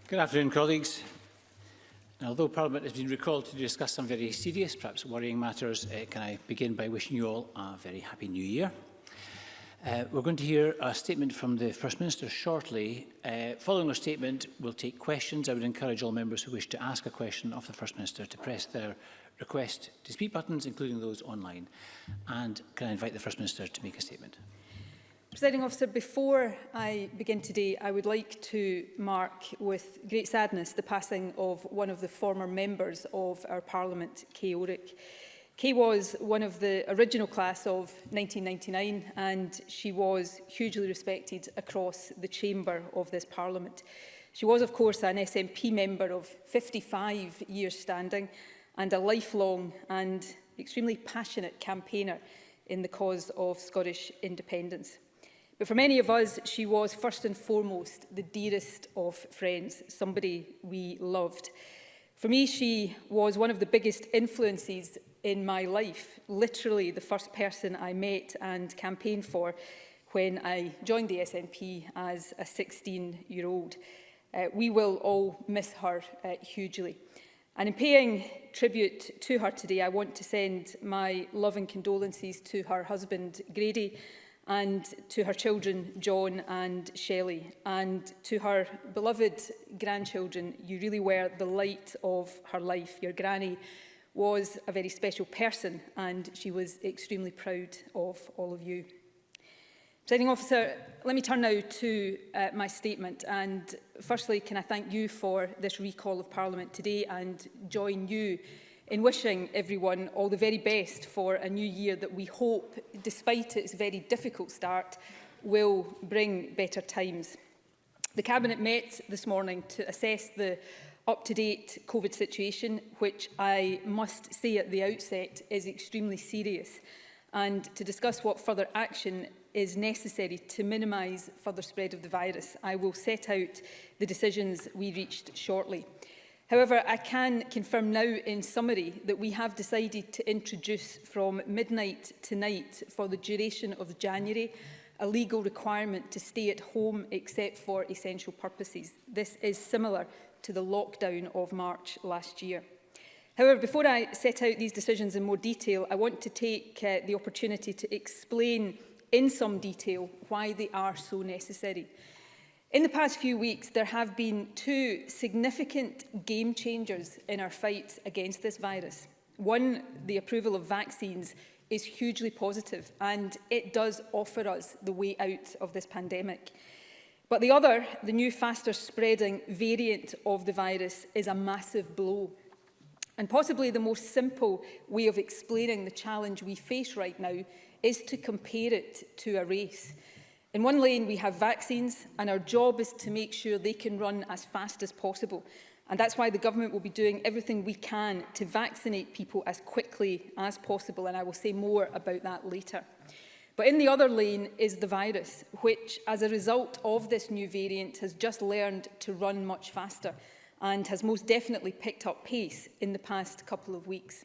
Good afternoon, colleagues. Now, although Parliament has been recalled to discuss some very serious, perhaps worrying matters, can I begin by wishing you all a very happy New Year. We're going to hear a statement from the First Minister shortly. Following our statement, we'll take questions. I would encourage all members who wish to ask a question of the First Minister to press their request to speak buttons, including those online. And can I invite the First Minister to make a statement? Presiding Officer, before I begin today, I would like to mark with great sadness the passing of one of the former members of our Parliament, Kay Orrick. Kay was one of the original class of 1999 and she was hugely respected across the chamber of this Parliament. She was, of course, an SNP member of 55 years standing and a lifelong and extremely passionate campaigner in the cause of Scottish independence. But for many of us, she was first and foremost the dearest of friends, somebody we loved. For me, she was one of the biggest influences in my life, literally the first person I met and campaigned for when I joined the SNP as a 16-year-old. We will all miss her hugely. And in paying tribute to her today, I want to send my love and condolences to her husband, Grady, and to her children, John and Shelley, and to her beloved grandchildren. You really were the light of her life. Your granny was a very special person and she was extremely proud of all of you. Presiding Officer, let me turn now to my statement, and firstly can I thank you for this recall of Parliament today and join you in wishing everyone all the very best for a new year that we hope, despite its very difficult start, will bring better times. The Cabinet met this morning to assess the up-to-date COVID situation, which I must say at the outset is extremely serious, and to discuss what further action is necessary to minimise further spread of the virus. I will set out the decisions we reached shortly. However, I can confirm now in summary that we have decided to introduce from midnight tonight for the duration of January a legal requirement to stay at home except for essential purposes. This is similar to the lockdown of March last year. However, before I set out these decisions in more detail, I want to take the opportunity to explain in some detail why they are so necessary. In the past few weeks, there have been two significant game changers in our fight against this virus. One, the approval of vaccines, is hugely positive and it does offer us the way out of this pandemic. But the other, the new faster spreading variant of the virus, is a massive blow. And possibly the most simple way of explaining the challenge we face right now is to compare it to a race. In one lane, we have vaccines, and our job is to make sure they can run as fast as possible. And that's why the government will be doing everything we can to vaccinate people as quickly as possible, and I will say more about that later. But in the other lane is the virus, which, as a result of this new variant, has just learned to run much faster and has most definitely picked up pace in the past couple of weeks.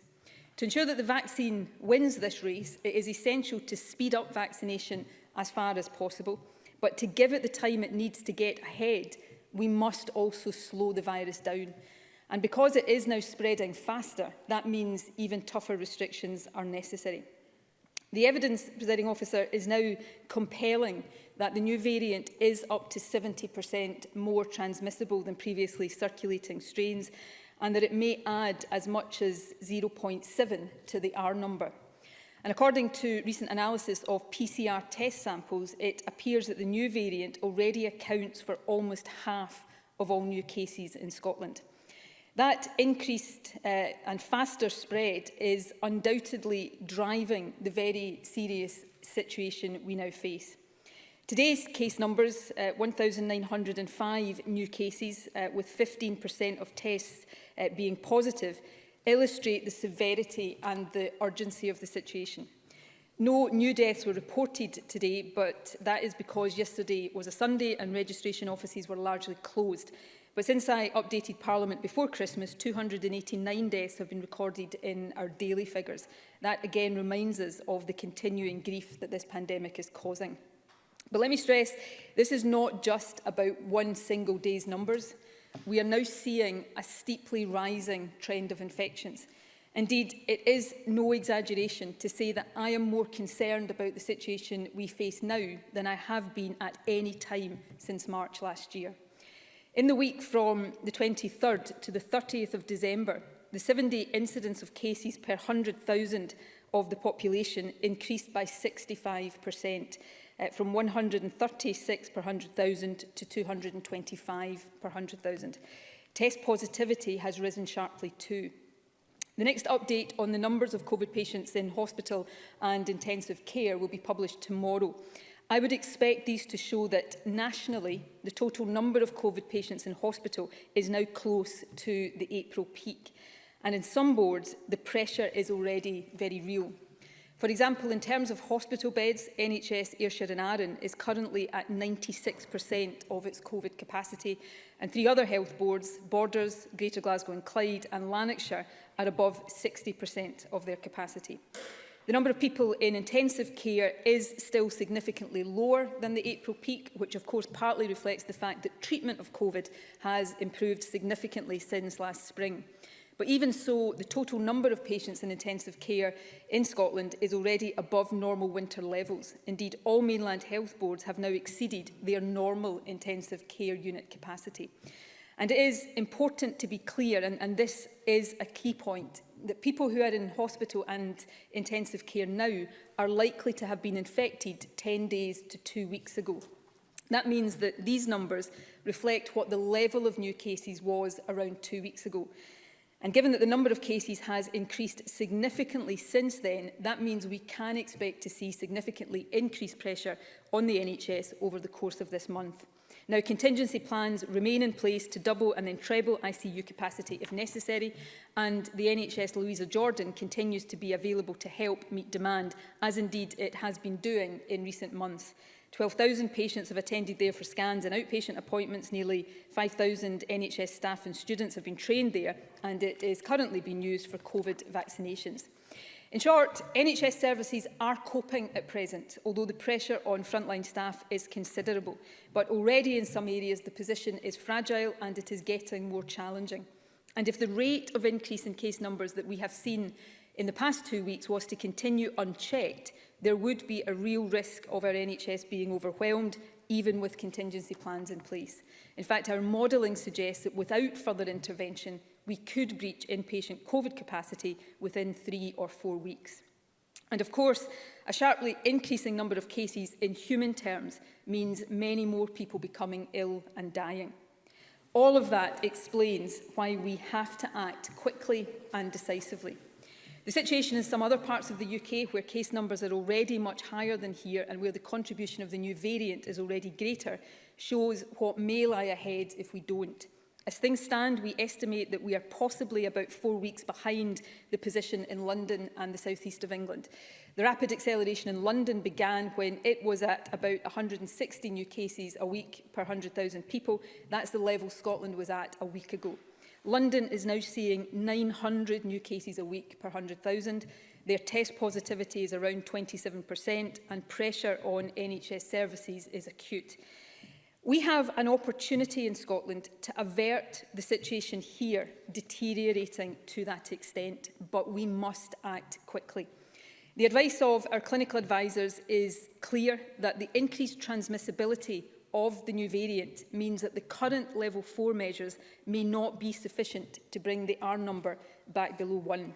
To ensure that the vaccine wins this race, it is essential to speed up vaccination as far as possible, but to give it the time it needs to get ahead, we must also slow the virus down. And because it is now spreading faster, that means even tougher restrictions are necessary. The evidence, Presiding Officer, is now compelling that the new variant is up to 70% more transmissible than previously circulating strains, and that it may add as much as 0.7 to the R number. And according to recent analysis of PCR test samples, it appears that the new variant already accounts for almost half of all new cases in Scotland. That increased and faster spread is undoubtedly driving the very serious situation we now face. Today's case numbers, 1,905 new cases, with 15% of tests being positive, illustrate the severity and the urgency of the situation. No new deaths were reported today, but that is because yesterday was a Sunday and registration offices were largely closed. But since I updated Parliament before Christmas, 289 deaths have been recorded in our daily figures. That again reminds us of the continuing grief that this pandemic is causing. But let me stress, this is not just about one single day's numbers. we are now seeing a steeply rising trend of infections. Indeed, it is no exaggeration to say that I am more concerned about the situation we face now than I have been at any time since March last year. In the week from the 23rd to the 30th of December, the 7-day incidence of cases per 100,000 of the population increased by 65%, from 136 per 100,000 to 225 per 100,000. Test positivity has risen sharply too. The next update on the numbers of COVID patients in hospital and intensive care will be published tomorrow. I would expect these to show that nationally, the total number of COVID patients in hospital is now close to the April peak. And in some wards, the pressure is already very real. For example, in terms of hospital beds, NHS Ayrshire and Arran is currently at 96% of its COVID capacity, and 3 other health boards, Borders, Greater Glasgow and Clyde and Lanarkshire, are above 60% of their capacity. The number of people in intensive care is still significantly lower than the April peak, which of course partly reflects the fact that treatment of COVID has improved significantly since last spring. But even so, the total number of patients in intensive care in Scotland is already above normal winter levels. Indeed, all mainland health boards have now exceeded their normal intensive care unit capacity. And it is important to be clear, and this is a key point, that people who are in hospital and intensive care now are likely to have been infected 10 days to 2 weeks ago. That means that these numbers reflect what the level of new cases was around 2 weeks ago. And given that the number of cases has increased significantly since then, that means we can expect to see significantly increased pressure on the NHS over the course of this month. Now, contingency plans remain in place to double and then treble ICU capacity if necessary, and the NHS Louisa Jordan continues to be available to help meet demand, as indeed it has been doing in recent months. 12,000 patients have attended there for scans and outpatient appointments. Nearly 5,000 NHS staff and students have been trained there, and it is currently being used for COVID vaccinations. In short, NHS services are coping at present, although the pressure on frontline staff is considerable. But already in some areas, the position is fragile and it is getting more challenging. And if the rate of increase in case numbers that we have seen in the past 2 weeks was to continue unchecked, there would be a real risk of our NHS being overwhelmed, even with contingency plans in place. In fact, our modelling suggests that without further intervention, we could breach inpatient COVID capacity within 3 or 4 weeks. And of course, a sharply increasing number of cases in human terms means many more people becoming ill and dying. All of that explains why we have to act quickly and decisively. The situation in some other parts of the UK, where case numbers are already much higher than here and where the contribution of the new variant is already greater, shows what may lie ahead if we don't. As things stand, we estimate that we are possibly about 4 weeks behind the position in London and the southeast of England. The rapid acceleration in London began when it was at about 160 new cases a week per 100,000 people. That's the level Scotland was at a week ago. London is now seeing 900 new cases a week per 100,000. Their test positivity is around 27%, and pressure on NHS services is acute. We have an opportunity in Scotland to avert the situation here deteriorating to that extent, but we must act quickly. The advice of our clinical advisors is clear that the increased transmissibility of the new variant means that the current level 4 measures may not be sufficient to bring the R number back below 1.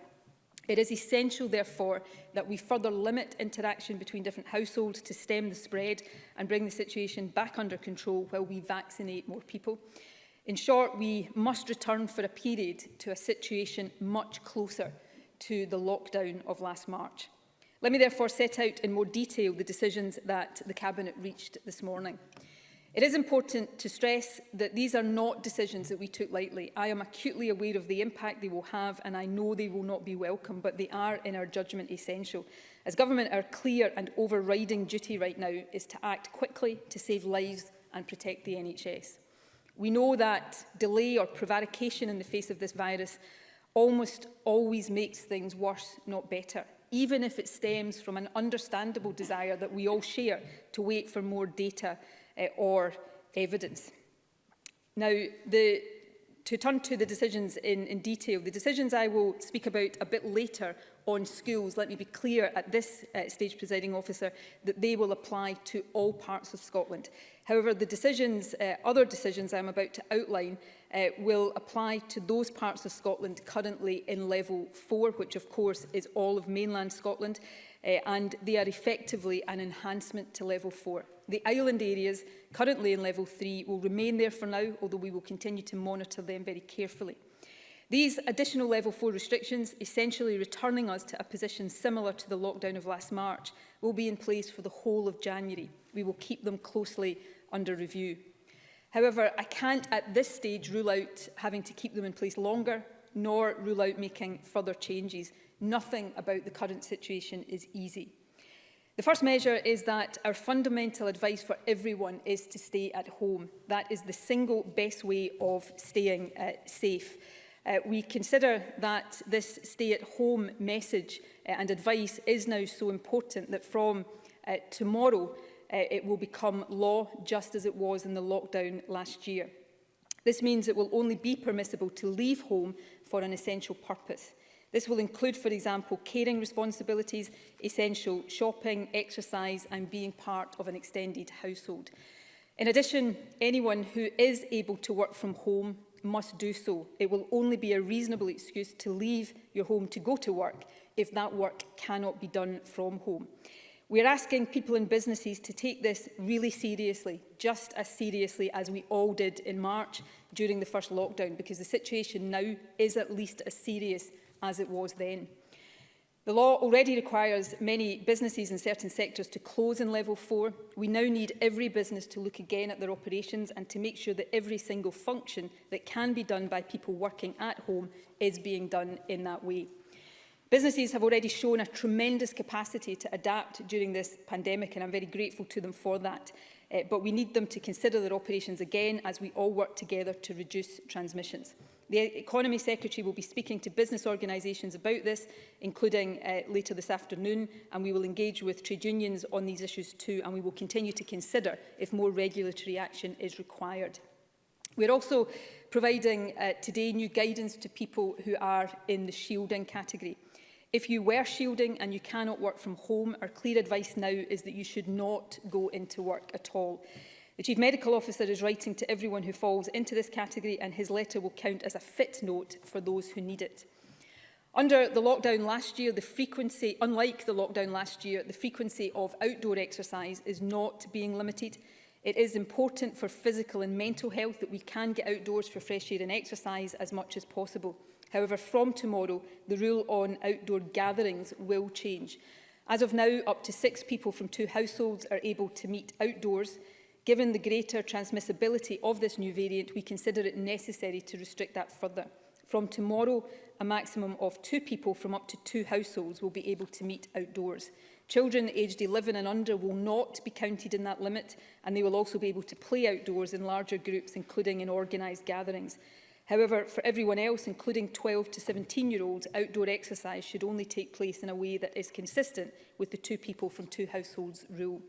It is essential, therefore, that we further limit interaction between different households to stem the spread and bring the situation back under control while we vaccinate more people. In short, we must return for a period to a situation much closer to the lockdown of last March. Let me therefore set out in more detail the decisions that the Cabinet reached this morning. It is important to stress that these are not decisions that we took lightly. I am acutely aware of the impact they will have, and I know they will not be welcome, but they are, in our judgment, essential. As Government, our clear and overriding duty right now is to act quickly to save lives and protect the NHS. We know that delay or prevarication in the face of this virus almost always makes things worse, not better, even if it stems from an understandable desire that we all share to wait for more data or evidence. Now, the To turn to the decisions in detail, the decisions I will speak about a bit later on schools, let me be clear at this stage, Presiding Officer, that they will apply to all parts of Scotland. However, the decisions, other decisions I'm about to outline will apply to those parts of Scotland currently in level 4, which of course is all of mainland Scotland, and they are effectively an enhancement to level 4. The island areas currently in level 3 will remain there for now, although we will continue to monitor them very carefully. These additional level 4 restrictions, essentially returning us to a position similar to the lockdown of last March, will be in place for the whole of January. We will keep them closely under review. However, I can't at this stage rule out having to keep them in place longer, nor rule out making further changes. Nothing about the current situation is easy. The first measure is that our fundamental advice for everyone is to stay at home. That is the single best way of staying safe. We consider that this stay-at-home message and advice is now so important that from tomorrow it will become law, just as it was in the lockdown last year. This means it will only be permissible to leave home for an essential purpose. This will include, for example, caring responsibilities, essential shopping, exercise and being part of an extended household. In addition, anyone who is able to work from home must do so. It will only be a reasonable excuse to leave your home to go to work if that work cannot be done from home. We are asking people and businesses to take this really seriously, just as seriously as we all did in March during the first lockdown, because the situation now is at least as serious as it was then. The law already requires many businesses in certain sectors to close in level 4. We now need every business to look again at their operations and to make sure that every single function that can be done by people working at home is being done in that way. Businesses have already shown a tremendous capacity to adapt during this pandemic, and I'm very grateful to them for that. But we need them to consider their operations again as we all work together to reduce transmissions. The Economy Secretary will be speaking to business organisations about this, including later this afternoon, and we will engage with trade unions on these issues too, and we will continue to consider if more regulatory action is required. We are also providing today new guidance to people who are in the shielding category. If you were shielding and you cannot work from home, our clear advice now is that you should not go into work at all. The Chief Medical Officer is writing to everyone who falls into this category, and his letter will count as a fit note for those who need it. Under the lockdown last year, unlike the lockdown last year, the frequency of outdoor exercise is not being limited. It is important for physical and mental health that we can get outdoors for fresh air and exercise as much as possible. However, from tomorrow, the rule on outdoor gatherings will change. As of now, up to 6 people from 2 households are able to meet outdoors. Given the greater transmissibility of this new variant, we consider it necessary to restrict that further. From tomorrow, a maximum of 2 people from up to 2 households will be able to meet outdoors. Children aged 11 and under will not be counted in that limit, and they will also be able to play outdoors in larger groups, including in organised gatherings. However, for everyone else, including 12 to 17-year-olds, outdoor exercise should only take place in a way that is consistent with the 2 people from 2 households rule.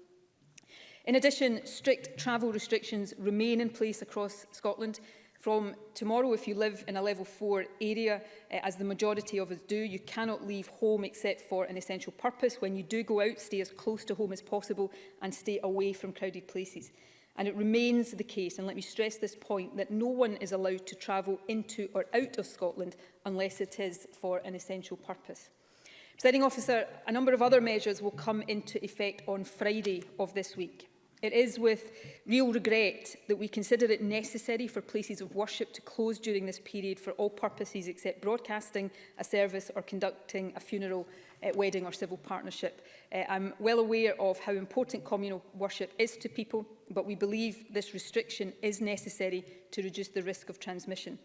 In addition, strict travel restrictions remain in place across Scotland. From tomorrow, if you live in a level 4 area, as the majority of us do, you cannot leave home except for an essential purpose. When you do go out, stay as close to home as possible and stay away from crowded places. And it remains the case, and let me stress this point, that no one is allowed to travel into or out of Scotland unless it is for an essential purpose. Presiding Officer, a number of other measures will come into effect on Friday of this week. It is with real regret that we consider it necessary for places of worship to close during this period for all purposes except broadcasting a service or conducting a funeral, wedding or civil partnership. I'm well aware of how important communal worship is to people, but we believe this restriction is necessary to reduce the risk of transmission.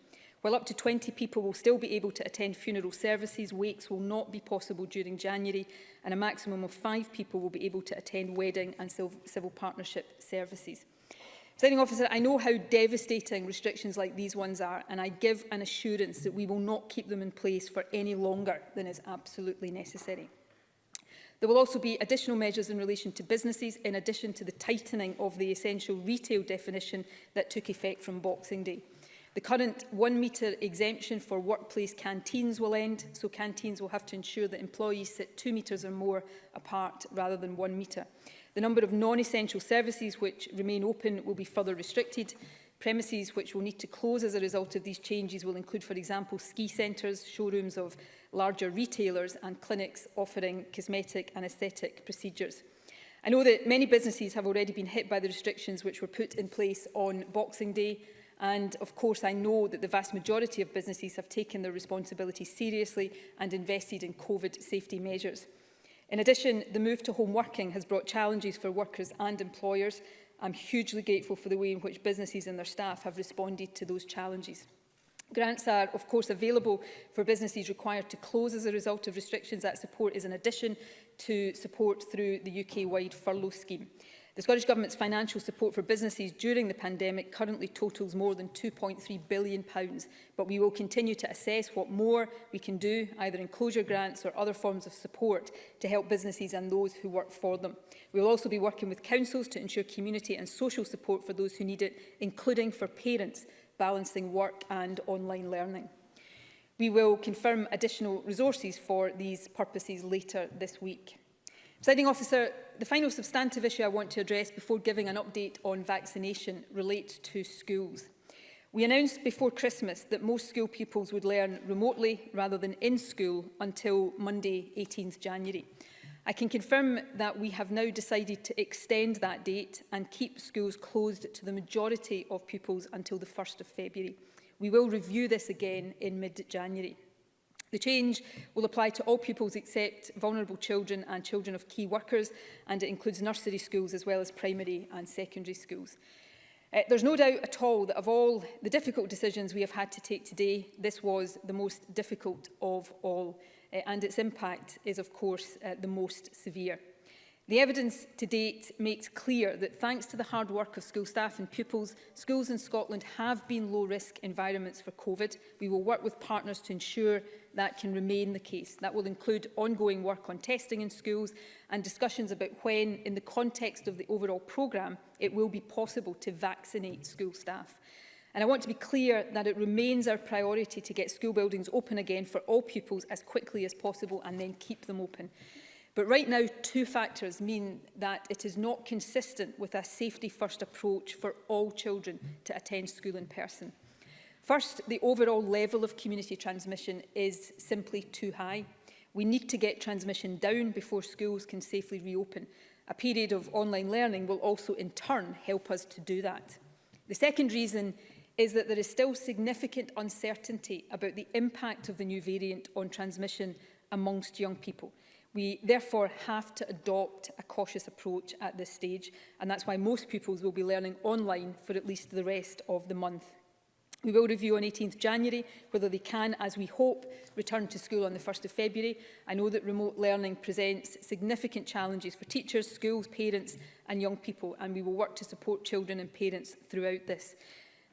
While up to 20 people will still be able to attend funeral services, wakes will not be possible during January, and a maximum of 5 people will be able to attend wedding and civil partnership services. Presiding Officer, I know how devastating restrictions like these ones are, and I give an assurance that we will not keep them in place for any longer than is absolutely necessary. There will also be additional measures in relation to businesses, in addition to the tightening of the essential retail definition that took effect from Boxing Day. The current 1 metre exemption for workplace canteens will end, so canteens will have to ensure that employees sit 2 metres or more apart rather than 1 metre. The number of non-essential services which remain open will be further restricted. Premises which will need to close as a result of these changes will include, for example, ski centres, showrooms of larger retailers and clinics offering cosmetic and aesthetic procedures. I know that many businesses have already been hit by the restrictions which were put in place on Boxing Day. And of course, I know that the vast majority of businesses have taken their responsibilities seriously and invested in COVID safety measures. In addition, the move to home working has brought challenges for workers and employers. I'm hugely grateful for the way in which businesses and their staff have responded to those challenges. Grants are, of course, available for businesses required to close as a result of restrictions. That support is in addition to support through the UK-wide furlough scheme. The Scottish Government's financial support for businesses during the pandemic currently totals more than £2.3 billion, but we will continue to assess what more we can do, either in closure grants or other forms of support, to help businesses and those who work for them. We will also be working with councils to ensure community and social support for those who need it, including for parents balancing work and online learning. We will confirm additional resources for these purposes later this week. Presiding Officer, the final substantive issue I want to address before giving an update on vaccination relates to schools. We announced before Christmas that most school pupils would learn remotely rather than in school until Monday, 18th January. I can confirm that we have now decided to extend that date and keep schools closed to the majority of pupils until the 1st of February. We will review this again in mid-January. The change will apply to all pupils except vulnerable children and children of key workers, and it includes nursery schools as well as primary and secondary schools. There's no doubt at all that of all the difficult decisions we have had to take today, this was the most difficult of all, and its impact is, of course, the most severe. The evidence to date makes clear that thanks to the hard work of school staff and pupils, schools in Scotland have been low-risk environments for COVID. We will work with partners to ensure that can remain the case. That will include ongoing work on testing in schools and discussions about when, in the context of the overall programme, it will be possible to vaccinate school staff. And I want to be clear that it remains our priority to get school buildings open again for all pupils as quickly as possible and then keep them open. But right now, two factors mean that it is not consistent with a safety-first approach for all children to attend school in person. First, the overall level of community transmission is simply too high. We need to get transmission down before schools can safely reopen. A period of online learning will also, in turn, help us to do that. The second reason is that there is still significant uncertainty about the impact of the new variant on transmission amongst young people. We therefore have to adopt a cautious approach at this stage, and that's why most pupils will be learning online for at least the rest of the month. We will review on 18th January whether they can, as we hope, return to school on the 1st of February. I know that remote learning presents significant challenges for teachers, schools, parents and young people, and we will work to support children and parents throughout this.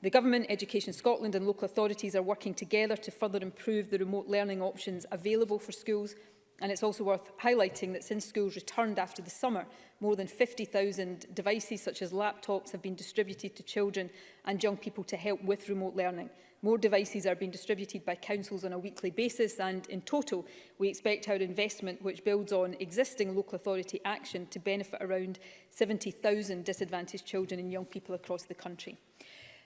The Government, Education Scotland and local authorities are working together to further improve the remote learning options available for schools. And it's also worth highlighting that since schools returned after the summer, more than 50,000 devices such as laptops have been distributed to children and young people to help with remote learning. More devices are being distributed by councils on a weekly basis, and in total we expect our investment, which builds on existing local authority action, to benefit around 70,000 disadvantaged children and young people across the country.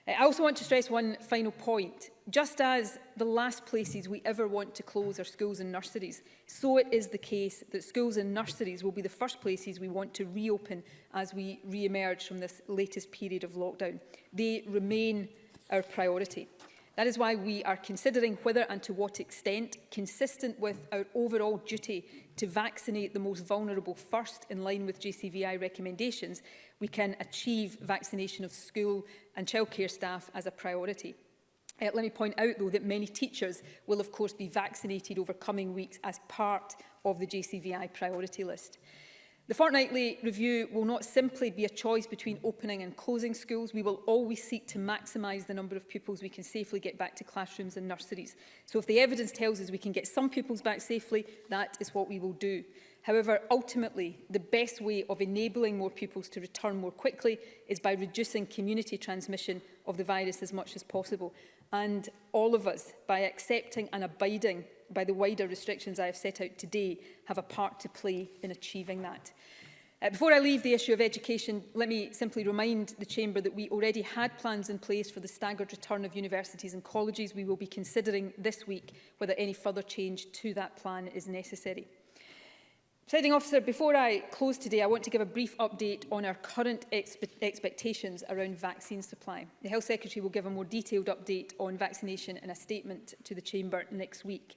I also want to stress one final point. Just as the last places we ever want to close are schools and nurseries, so it is the case that schools and nurseries will be the first places we want to reopen as we re-emerge from this latest period of lockdown. They remain our priority. That is why we are considering whether and to what extent, consistent with our overall duty to vaccinate the most vulnerable first in line with JCVI recommendations, we can achieve vaccination of school and childcare staff as a priority. Let me point out, though, that many teachers will, of course, be vaccinated over coming weeks as part of the JCVI priority list. The fortnightly review will not simply be a choice between opening and closing schools. We will always seek to maximise the number of pupils we can safely get back to classrooms and nurseries. So if the evidence tells us we can get some pupils back safely, that is what we will do. However, ultimately, the best way of enabling more pupils to return more quickly is by reducing community transmission of the virus as much as possible. And all of us, by accepting and abiding by the wider restrictions I have set out today, have a part to play in achieving that. Before I leave the issue of education, let me simply remind the Chamber that we already had plans in place for the staggered return of universities and colleges. We will be considering this week whether any further change to that plan is necessary. Presiding Officer, before I close today, I want to give a brief update on our current expectations around vaccine supply. The Health Secretary will give a more detailed update on vaccination in a statement to the Chamber next week.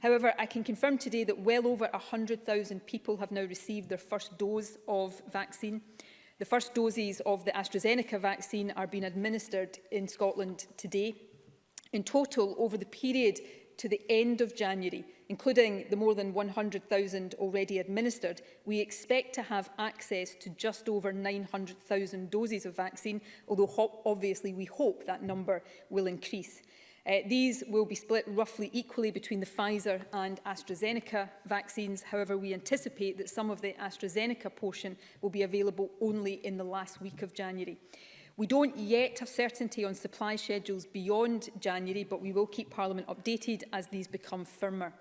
However, I can confirm today that well over 100,000 people have now received their first dose of vaccine. The first doses of the AstraZeneca vaccine are being administered in Scotland today. In total, over the period to the end of January, including the more than 100,000 already administered, we expect to have access to just over 900,000 doses of vaccine, although obviously we hope that number will increase. These will be split roughly equally between the Pfizer and AstraZeneca vaccines. However, we anticipate that some of the AstraZeneca portion will be available only in the last week of January. We don't yet have certainty on supply schedules beyond January, but we will keep Parliament updated as these become firmer.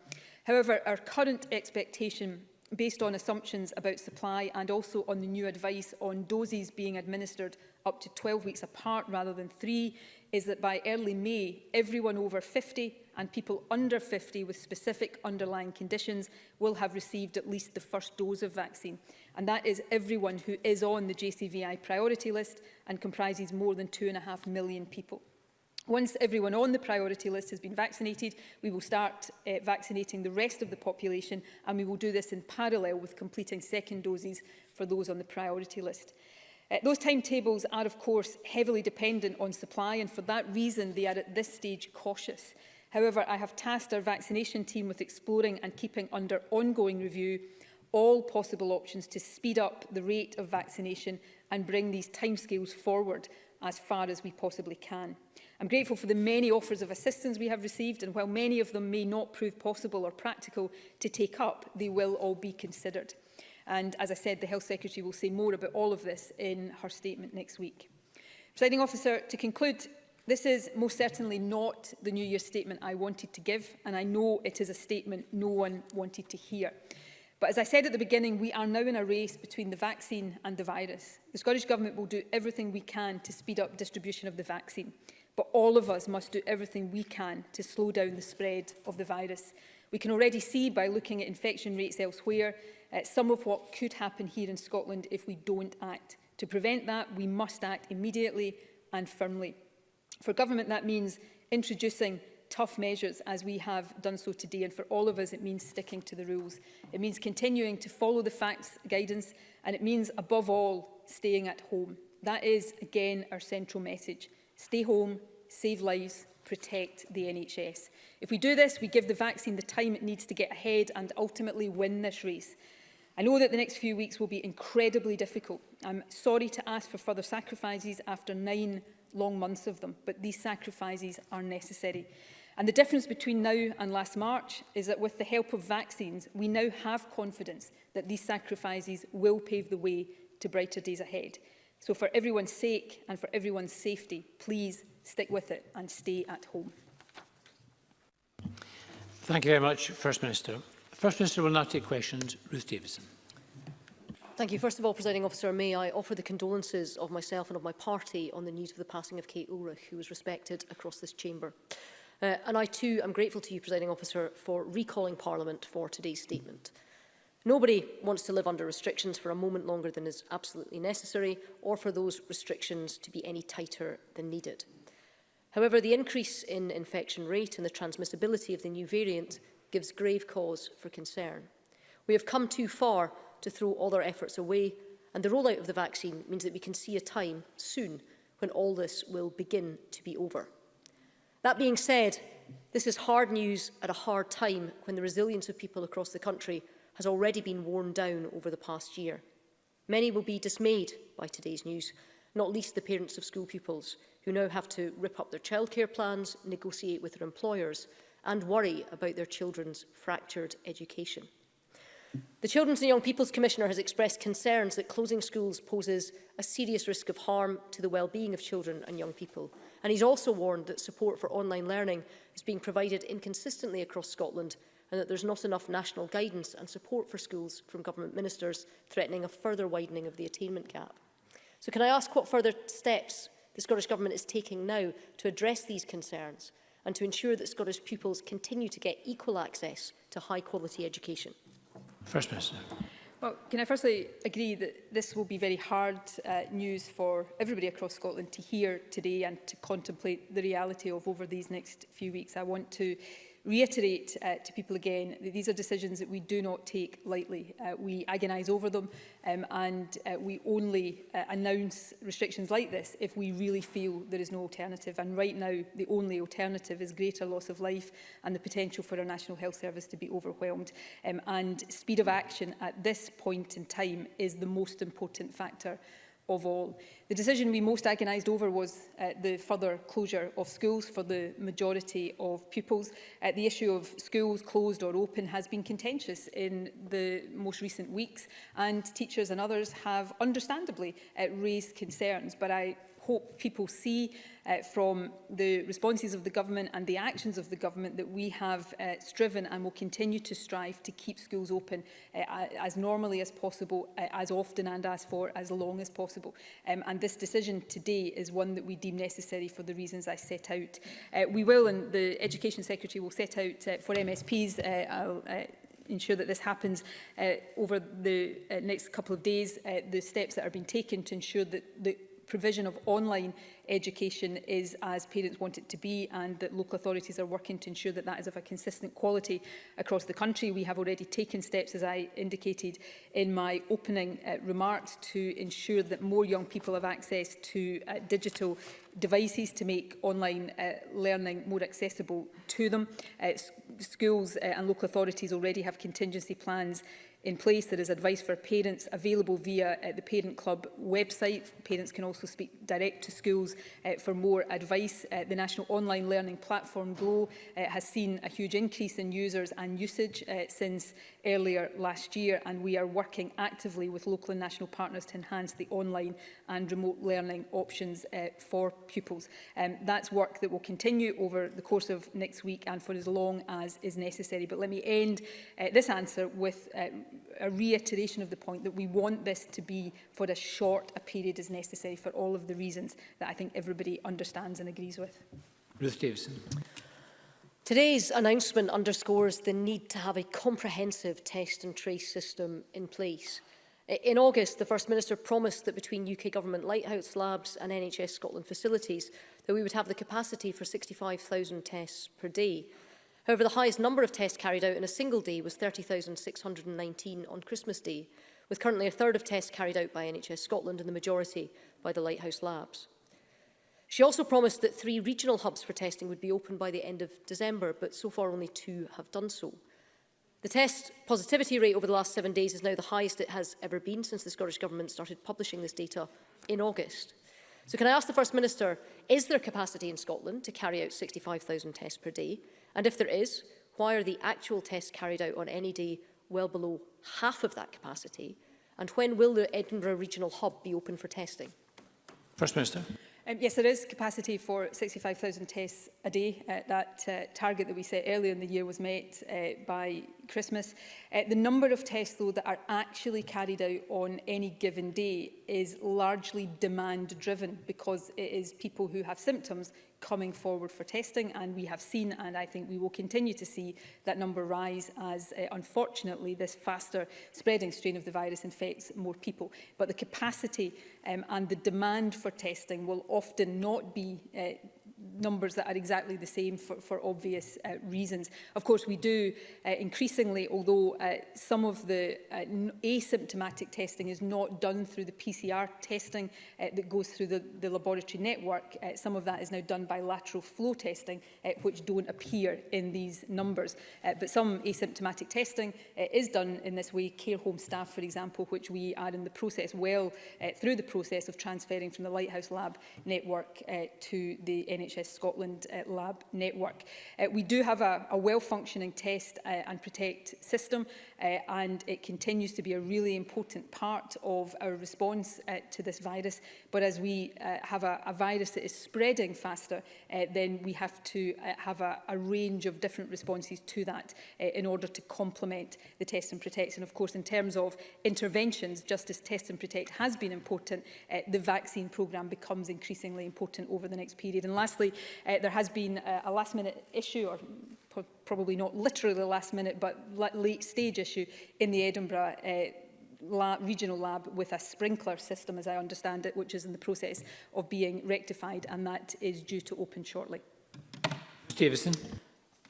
However, our current expectation, based on assumptions about supply and also on the new advice on doses being administered up to 12 weeks apart rather than 3, is that by early May, everyone over 50 and people under 50 with specific underlying conditions will have received at least the first dose of vaccine. And that is everyone who is on the JCVI priority list and comprises more than 2.5 million people. Once everyone on the priority list has been vaccinated, we will start vaccinating the rest of the population, and we will do this in parallel with completing second doses for those on the priority list. Those timetables are, of course, heavily dependent on supply, and for that reason, they are at this stage cautious. However, I have tasked our vaccination team with exploring and keeping under ongoing review all possible options to speed up the rate of vaccination and bring these timescales forward as far as we possibly can. I'm grateful for the many offers of assistance we have received, and while many of them may not prove possible or practical to take up, they will all be considered. And as I said, the Health Secretary will say more about all of this in her statement next week. Presiding Officer, to conclude, this is most certainly not the New Year's statement I wanted to give, and I know it is a statement no one wanted to hear. But as I said at the beginning, we are now in a race between the vaccine and the virus. The Scottish Government will do everything we can to speed up distribution of the vaccine, but all of us must do everything we can to slow down the spread of the virus. We can already see by looking at infection rates elsewhere some of what could happen here in Scotland if we don't act. To prevent that, we must act immediately and firmly. For government, that means introducing tough measures as we have done so today, and for all of us it means sticking to the rules. It means continuing to follow the facts guidance, and it means above all staying at home. That is again our central message. Stay home, save lives, protect the NHS. If we do this, we give the vaccine the time it needs to get ahead and ultimately win this race. I know that the next few weeks will be incredibly difficult. I'm sorry to ask for further sacrifices after 9 long months of them, but these sacrifices are necessary. And the difference between now and last March is that with the help of vaccines, we now have confidence that these sacrifices will pave the way to brighter days ahead. So for everyone's sake and for everyone's safety, please stick with it and stay at home. Thank you very much, First Minister. First Minister will now take questions. Ruth Davidson. Thank you. First of all, Presiding Officer, may I offer the condolences of myself and of my party on the news of the passing of Kate Ulrich, who was respected across this chamber. And I too am grateful to you, Presiding Officer, for recalling Parliament for today's statement. Nobody wants to live under restrictions for a moment longer than is absolutely necessary, or for those restrictions to be any tighter than needed. However, the increase in infection rate and the transmissibility of the new variant gives grave cause for concern. We have come too far to throw all our efforts away, and the rollout of the vaccine means that we can see a time soon when all this will begin to be over. That being said, this is hard news at a hard time when the resilience of people across the country has already been worn down over the past year. Many will be dismayed by today's news, not least the parents of school pupils, who now have to rip up their childcare plans, negotiate with their employers, and worry about their children's fractured education. The Children's and Young People's Commissioner has expressed concerns that closing schools poses a serious risk of harm to the well-being of children and young people. And he's also warned that support for online learning is being provided inconsistently across Scotland and that there's not enough national guidance and support for schools from government ministers, threatening a further widening of the attainment gap. So can I ask what further steps the Scottish Government is taking now to address these concerns and to ensure that Scottish pupils continue to get equal access to high-quality education? First Minister. Well, can I firstly agree that this will be very hard news for everybody across Scotland to hear today and to contemplate the reality of over these next few weeks. I want to reiterate to people again that these are decisions that we do not take lightly. We agonise over them and we only announce restrictions like this if we really feel there is no alternative. And right now, the only alternative is greater loss of life and the potential for our National Health Service to be overwhelmed. And speed of action at this point in time is the most important factor of all. The decision we most agonised over was the further closure of schools for the majority of pupils. The issue of schools closed or open has been contentious in the most recent weeks, and teachers and others have understandably raised concerns. But I hope people see from the responses of the government and the actions of the government that we have striven and will continue to strive to keep schools open as normally as possible, as often and as for as long as possible. And this decision today is one that we deem necessary for the reasons I set out. We will, and the Education Secretary will set out for MSPs, I'll ensure that this happens over the next couple of days, the steps that are being taken to ensure that the provision of online education is as parents want it to be, and that local authorities are working to ensure that that is of a consistent quality across the country. We have already taken steps, as I indicated in my opening remarks, to ensure that more young people have access to digital devices to make online learning more accessible to them. Schools and local authorities already have contingency plans in place. There is advice for parents available via the Parent Club website. Parents can also speak direct to schools for more advice. The National Online Learning Platform, GLOW, has seen a huge increase in users and usage since earlier last year, and we are working actively with local and national partners to enhance the online and remote learning options for pupils. That's work that will continue over the course of next week and for as long as is necessary. But let me end this answer with a reiteration of the point that we want this to be for as short a period as necessary for all of the reasons that I think everybody understands and agrees with. Ruth Davidson. Today's announcement underscores the need to have a comprehensive test and trace system in place. In August, the First Minister promised that between UK Government Lighthouse Labs and NHS Scotland facilities that we would have the capacity for 65,000 tests per day. However, the highest number of tests carried out in a single day was 30,619 on Christmas Day, with currently a third of tests carried out by NHS Scotland and the majority by the Lighthouse Labs. She also promised that 3 regional hubs for testing would be open by the end of December, but so far only 2 have done so. The test positivity rate over the last 7 days is now the highest it has ever been since the Scottish Government started publishing this data in August. So can I ask the First Minister, is there capacity in Scotland to carry out 65,000 tests per day? And if there is, why are the actual tests carried out on any day well below half of that capacity? And when will the Edinburgh Regional Hub be open for testing? First Minister. Yes, there is capacity for 65,000 tests a day. That target that we set earlier in the year was met by Christmas. The number of tests, though, that are actually carried out on any given day is largely demand-driven, because it is people who have symptoms coming forward for testing, and we have seen, and I think we will continue to see, that number rise as, unfortunately, this faster spreading strain of the virus infects more people. But the capacity and the demand for testing will often not be numbers that are exactly the same for obvious reasons. Of course, we do increasingly, although some of the asymptomatic testing is not done through the PCR testing that goes through the laboratory network, some of that is now done by lateral flow testing, which don't appear in these numbers. But some asymptomatic testing is done in this way. Care home staff, for example, which we are in the process, through the process of transferring from the Lighthouse Lab network to the NHS NHS Scotland lab network. We do have a well-functioning test and protect system, and it continues to be a really important part of our response to this virus. But as we have a virus that is spreading faster, then we have to have a range of different responses to that in order to complement the test and protect. And of course, in terms of interventions, just as test and protect has been important, the vaccine programme becomes increasingly important over the next period. And lastly, there has been a last-minute issue, or probably not literally last minute, but late stage issue in the Edinburgh regional lab with a sprinkler system, as I understand it, which is in the process of being rectified, and that is due to open shortly. Davison.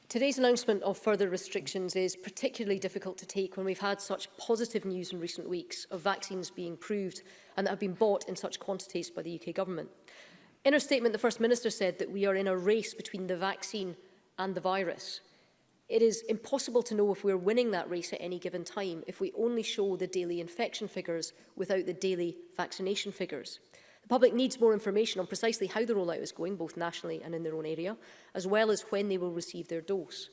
Today's announcement of further restrictions is particularly difficult to take when we've had such positive news in recent weeks of vaccines being approved and that have been bought in such quantities by the UK Government. In her statement, the First Minister said that we are in a race between the vaccine and the virus. It is impossible to know if we're winning that race at any given time if we only show the daily infection figures without the daily vaccination figures. The public needs more information on precisely how the rollout is going, both nationally and in their own area, as well as when they will receive their dose.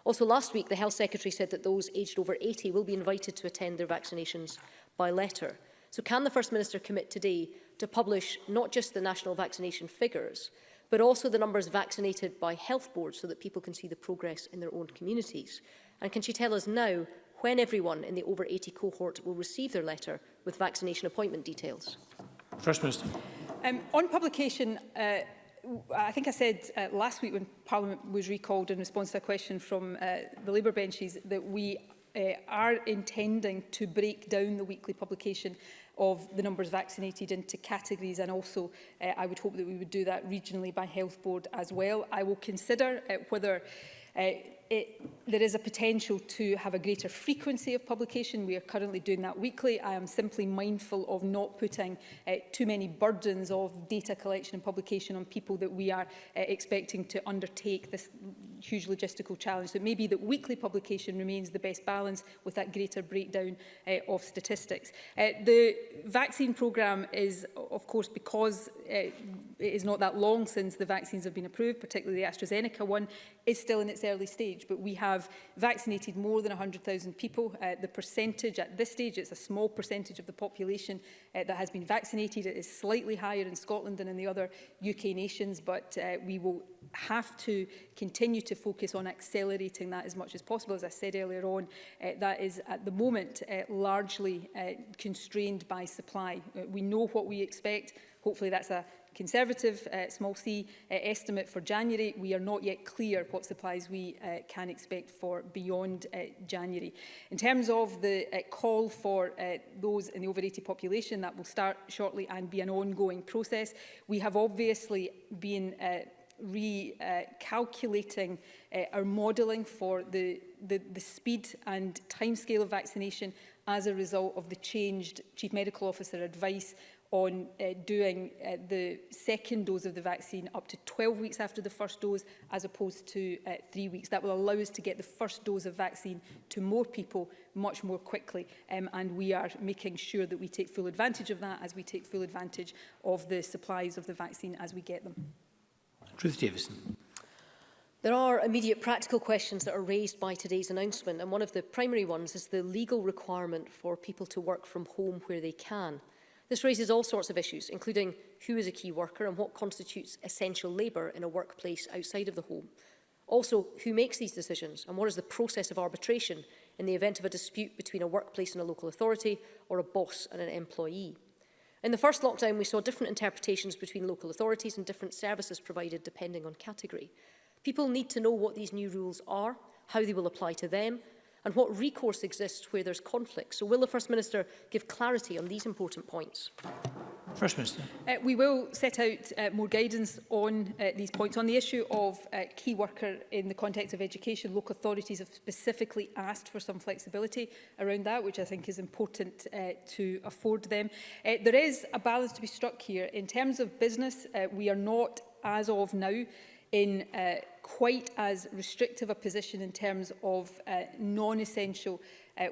Also, last week, the Health Secretary said that those aged over 80 will be invited to attend their vaccinations by letter. So can the First Minister commit today to publish not just the national vaccination figures, but also the numbers vaccinated by health boards so that people can see the progress in their own communities? And can she tell us now when everyone in the over 80 cohort will receive their letter with vaccination appointment details? First Minister. On publication, I think I said last week when Parliament was recalled in response to a question from the Labour benches that we are intending to break down the weekly publication of the numbers vaccinated into categories, and also I would hope that we would do that regionally by health board as well. I will consider whether there is a potential to have a greater frequency of publication. We are currently doing that weekly. I am simply mindful of not putting too many burdens of data collection and publication on people that we are expecting to undertake this huge logistical challenge. So it may be that weekly publication remains the best balance with that greater breakdown of statistics. The vaccine programme is, of course, because it is not that long since the vaccines have been approved, particularly the AstraZeneca one, is still in its early stage. But we have vaccinated more than 100,000 people. The percentage at this stage, it's a small percentage of the population that has been vaccinated. It is slightly higher in Scotland than in the other UK nations, but we will have to continue to focus on accelerating that as much as possible. As I said earlier on, that is at the moment largely constrained by supply. We know what we expect. Hopefully that's a conservative, small c, estimate for January. We are not yet clear what supplies we can expect for beyond January. In terms of the call for those in the over 80 population, that will start shortly and be an ongoing process. We have obviously been recalculating our modelling for the speed and timescale of vaccination as a result of the changed Chief Medical Officer advice on doing the second dose of the vaccine up to 12 weeks after the first dose, as opposed to 3 weeks. That will allow us to get the first dose of vaccine to more people much more quickly. And we are making sure that we take full advantage of that as we take full advantage of the supplies of the vaccine as we get them. Ruth Davison. There are immediate practical questions that are raised by today's announcement, and one of the primary ones is the legal requirement for people to work from home where they can. This raises all sorts of issues, including who is a key worker and what constitutes essential labour in a workplace outside of the home. Also, who makes these decisions and what is the process of arbitration in the event of a dispute between a workplace and a local authority or a boss and an employee. In the first lockdown, we saw different interpretations between local authorities and different services provided depending on category. People need to know what these new rules are, how they will apply to them, and what recourse exists where there's conflict. So will the First Minister give clarity on these important points? First Minister. We will set out more guidance on these points. On the issue of key worker in the context of education, local authorities have specifically asked for some flexibility around that, which I think is important to afford them. There is a balance to be struck here. In terms of business, we are not, as of now, in quite as restrictive a position in terms of non-essential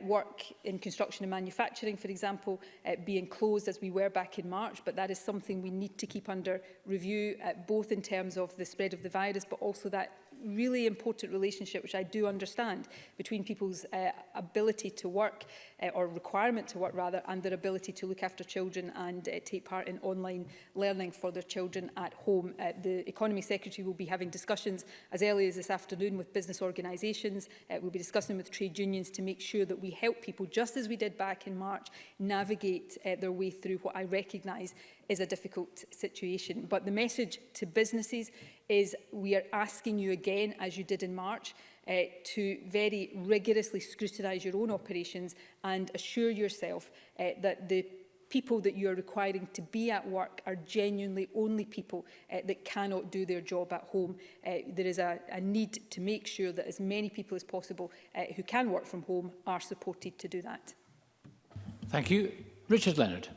work in construction and manufacturing, for example, being closed as we were back in March, but that is something we need to keep under review, both in terms of the spread of the virus, but also that really important relationship, which I do understand, between people's ability to work, or requirement to work rather, and their ability to look after children and take part in online learning for their children at home. The Economy Secretary will be having discussions as early as this afternoon with business organisations. We'll be discussing with trade unions to make sure that we help people, just as we did back in March, navigate their way through what I recognise is a difficult situation. But the message to businesses is we are asking you again, as you did in March, to very rigorously scrutinise your own operations and assure yourself that the people that you are requiring to be at work are genuinely only people that cannot do their job at home. There is a need to make sure that as many people as possible who can work from home are supported to do that. Thank you. Richard Leonard.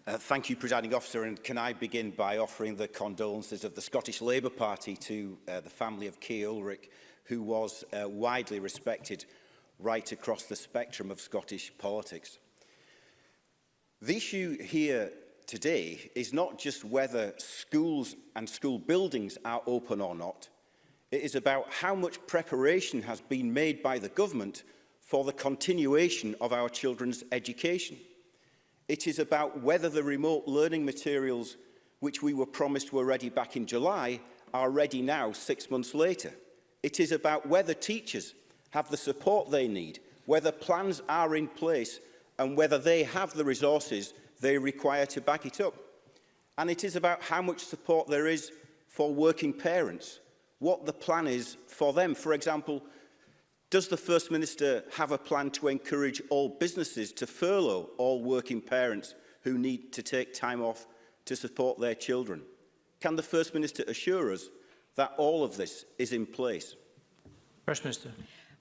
Thank you, Presiding Officer, and can I begin by offering the condolences of the Scottish Labour Party to the family of Kay Ulrich, who was widely respected right across the spectrum of Scottish politics. The issue here today is not just whether schools and school buildings are open or not. It is about how much preparation has been made by the government for the continuation of our children's education. It is about whether the remote learning materials which we were promised were ready back in July are ready now 6 months later. It is about whether teachers have the support they need, whether plans are in place and whether they have the resources they require to back it up. And it is about how much support there is for working parents, what the plan is for them. For example, does the First Minister have a plan to encourage all businesses to furlough all working parents who need to take time off to support their children? Can the First Minister assure us that all of this is in place? First Minister.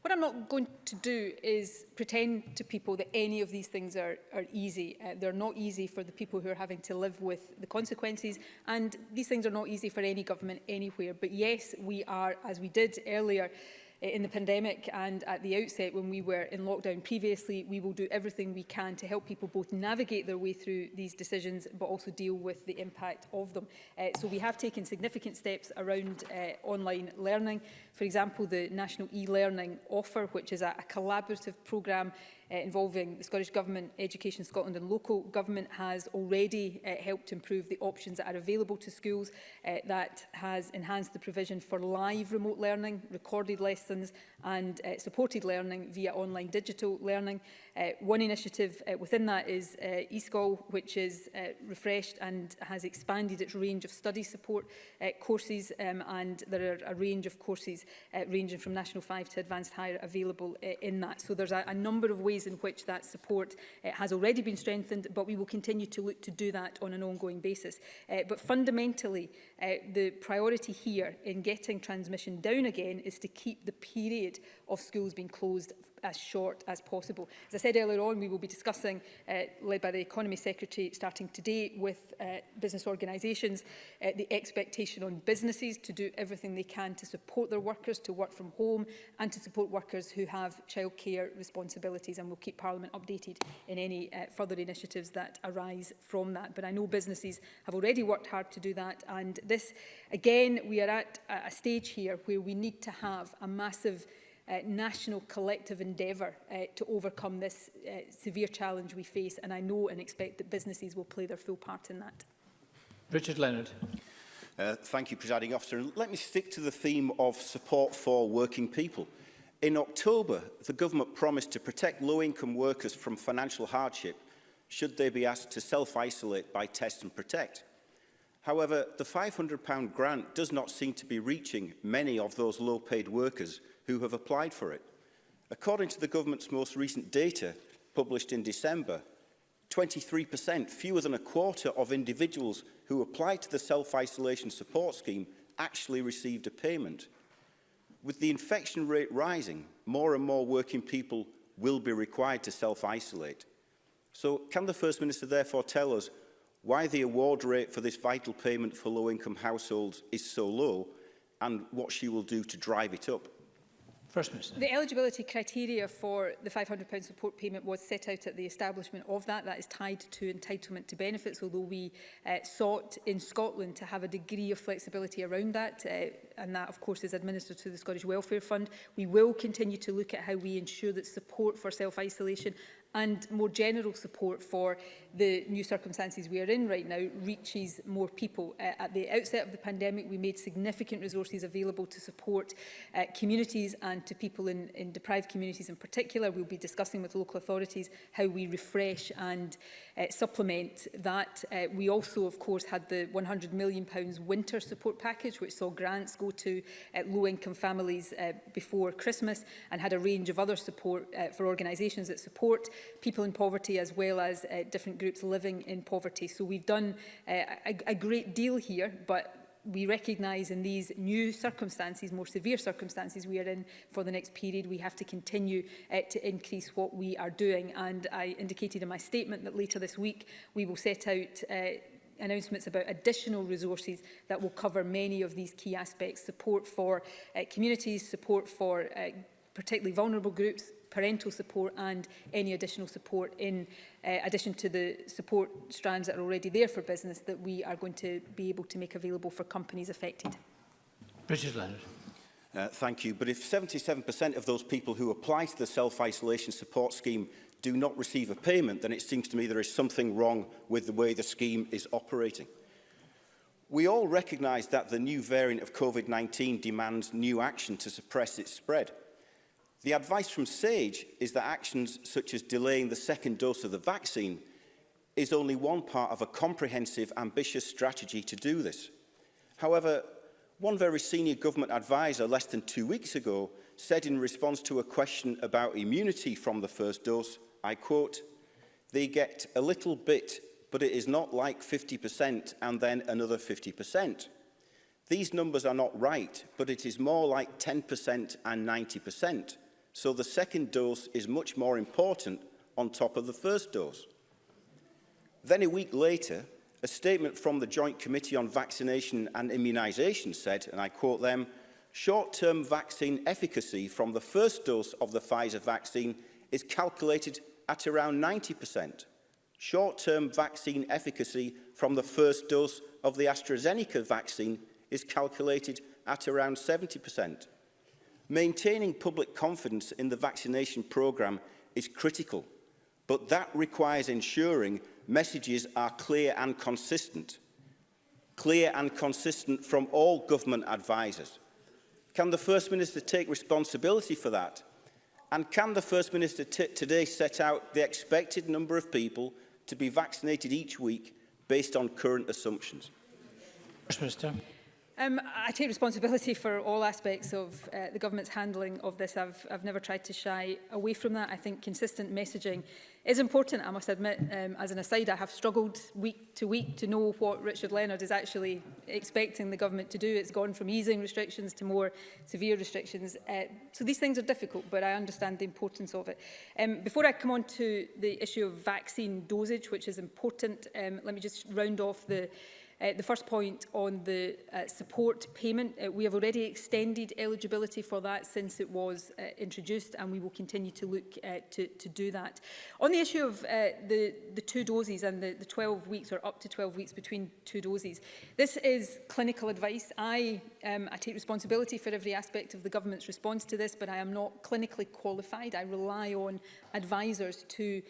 What I'm not going to do is pretend to people that any of these things are easy. They're not easy for the people who are having to live with the consequences, and these things are not easy for any government anywhere. But yes, we are, as we did earlier in the pandemic and at the outset when we were in lockdown previously, we will do everything we can to help people both navigate their way through these decisions but also deal with the impact of them. So we have taken significant steps around online learning. For example, the National e-Learning Offer, which is a collaborative programme involving the Scottish Government, Education Scotland and local government, has already helped improve the options that are available to schools. That has enhanced the provision for live remote learning, recorded lessons and supported learning via online digital learning. One initiative within that is eSchool, which is refreshed and has expanded its range of study support courses, and there are a range of courses ranging from National 5 to Advanced Higher available in that. So there's a number of ways in which that support has already been strengthened, but we will continue to look to do that on an ongoing basis. But fundamentally, the priority here in getting transmission down again is to keep the period of schools being closed as short as possible. As I said earlier on, we will be discussing, led by the Economy Secretary starting today, with business organisations, the expectation on businesses to do everything they can to support their workers to work from home and to support workers who have childcare responsibilities, and we'll keep Parliament updated in any further initiatives that arise from that. But I know businesses have already worked hard to do that, and this, again, we are at a stage here where we need to have a massive national collective endeavour to overcome this severe challenge we face, and I know and expect that businesses will play their full part in that. Richard Leonard. Thank you, Presiding Officer. And let me stick to the theme of support for working people. In October, the Government promised to protect low-income workers from financial hardship should they be asked to self-isolate by Test and Protect. However, the £500 grant does not seem to be reaching many of those low-paid workers who have applied for it. According to the Government's most recent data, published in December, 23%, fewer than a quarter of individuals who applied to the self-isolation support scheme actually received a payment. With the infection rate rising, more and more working people will be required to self-isolate. So can the First Minister therefore tell us why the award rate for this vital payment for low-income households is so low and what she will do to drive it up? First Minister. The eligibility criteria for the £500 support payment was set out at the establishment of that. That is tied to entitlement to benefits, although we sought in Scotland to have a degree of flexibility around that, and that, of course, is administered through the Scottish Welfare Fund. We will continue to look at how we ensure that support for self-isolation and more general support for the new circumstances we are in right now reaches more people. At the outset of the pandemic, we made significant resources available to support communities and to people in deprived communities in particular. We'll be discussing with local authorities how we refresh and supplement that. We also, of course, had the £100 million winter support package, which saw grants go to low-income families before Christmas, and had a range of other support for organisations that support people in poverty, as well as different groups living in poverty. So we've done a great deal here, but we recognise in these new circumstances, more severe circumstances we are in for the next period, we have to continue to increase what we are doing. And I indicated in my statement that later this week we will set out announcements about additional resources that will cover many of these key aspects: support for communities, support for particularly vulnerable groups, parental support, and any additional support in addition to the support strands that are already there for business that we are going to be able to make available for companies affected. Richard Leonard. Thank you. But if 77% of those people who apply to the self-isolation support scheme do not receive a payment, then it seems to me there is something wrong with the way the scheme is operating. We all recognise that the new variant of COVID-19 demands new action to suppress its spread. The advice from SAGE is that actions such as delaying the second dose of the vaccine is only one part of a comprehensive, ambitious strategy to do this. However, one very senior government advisor less than 2 weeks ago said in response to a question about immunity from the first dose, I quote, "They get a little bit, but it is not like 50% and then another 50%. These numbers are not right, but it is more like 10% and 90%. So the second dose is much more important on top of the first dose." Then a week later, a statement from the Joint Committee on Vaccination and Immunisation said, and I quote them, "Short-term vaccine efficacy from the first dose of the Pfizer vaccine is calculated at around 90%. Short-term vaccine efficacy from the first dose of the AstraZeneca vaccine is calculated at around 70%. Maintaining public confidence in the vaccination programme is critical, but that requires ensuring messages are clear and consistent from all government advisers. Can the First Minister take responsibility for that? And can the First Minister today set out the expected number of people to be vaccinated each week based on current assumptions? First Minister. I take responsibility for all aspects of the government's handling of this. I've never tried to shy away from that. I think consistent messaging is important. I must admit, as an aside, I have struggled week to know what Richard Leonard is actually expecting the government to do. It's gone from easing restrictions to more severe restrictions. So these things are difficult, but I understand the importance of it. Before I come on to the issue of vaccine dosage, which is important, let me just round off the first point on the support payment. We have already extended eligibility for that since it was introduced, and we will continue to look to do that. On the issue of the 2 doses and the 12 weeks or up to 12 weeks between 2 doses, this is clinical advice. I take responsibility for every aspect of the government's response to this, but I am not clinically qualified. I rely on advisers to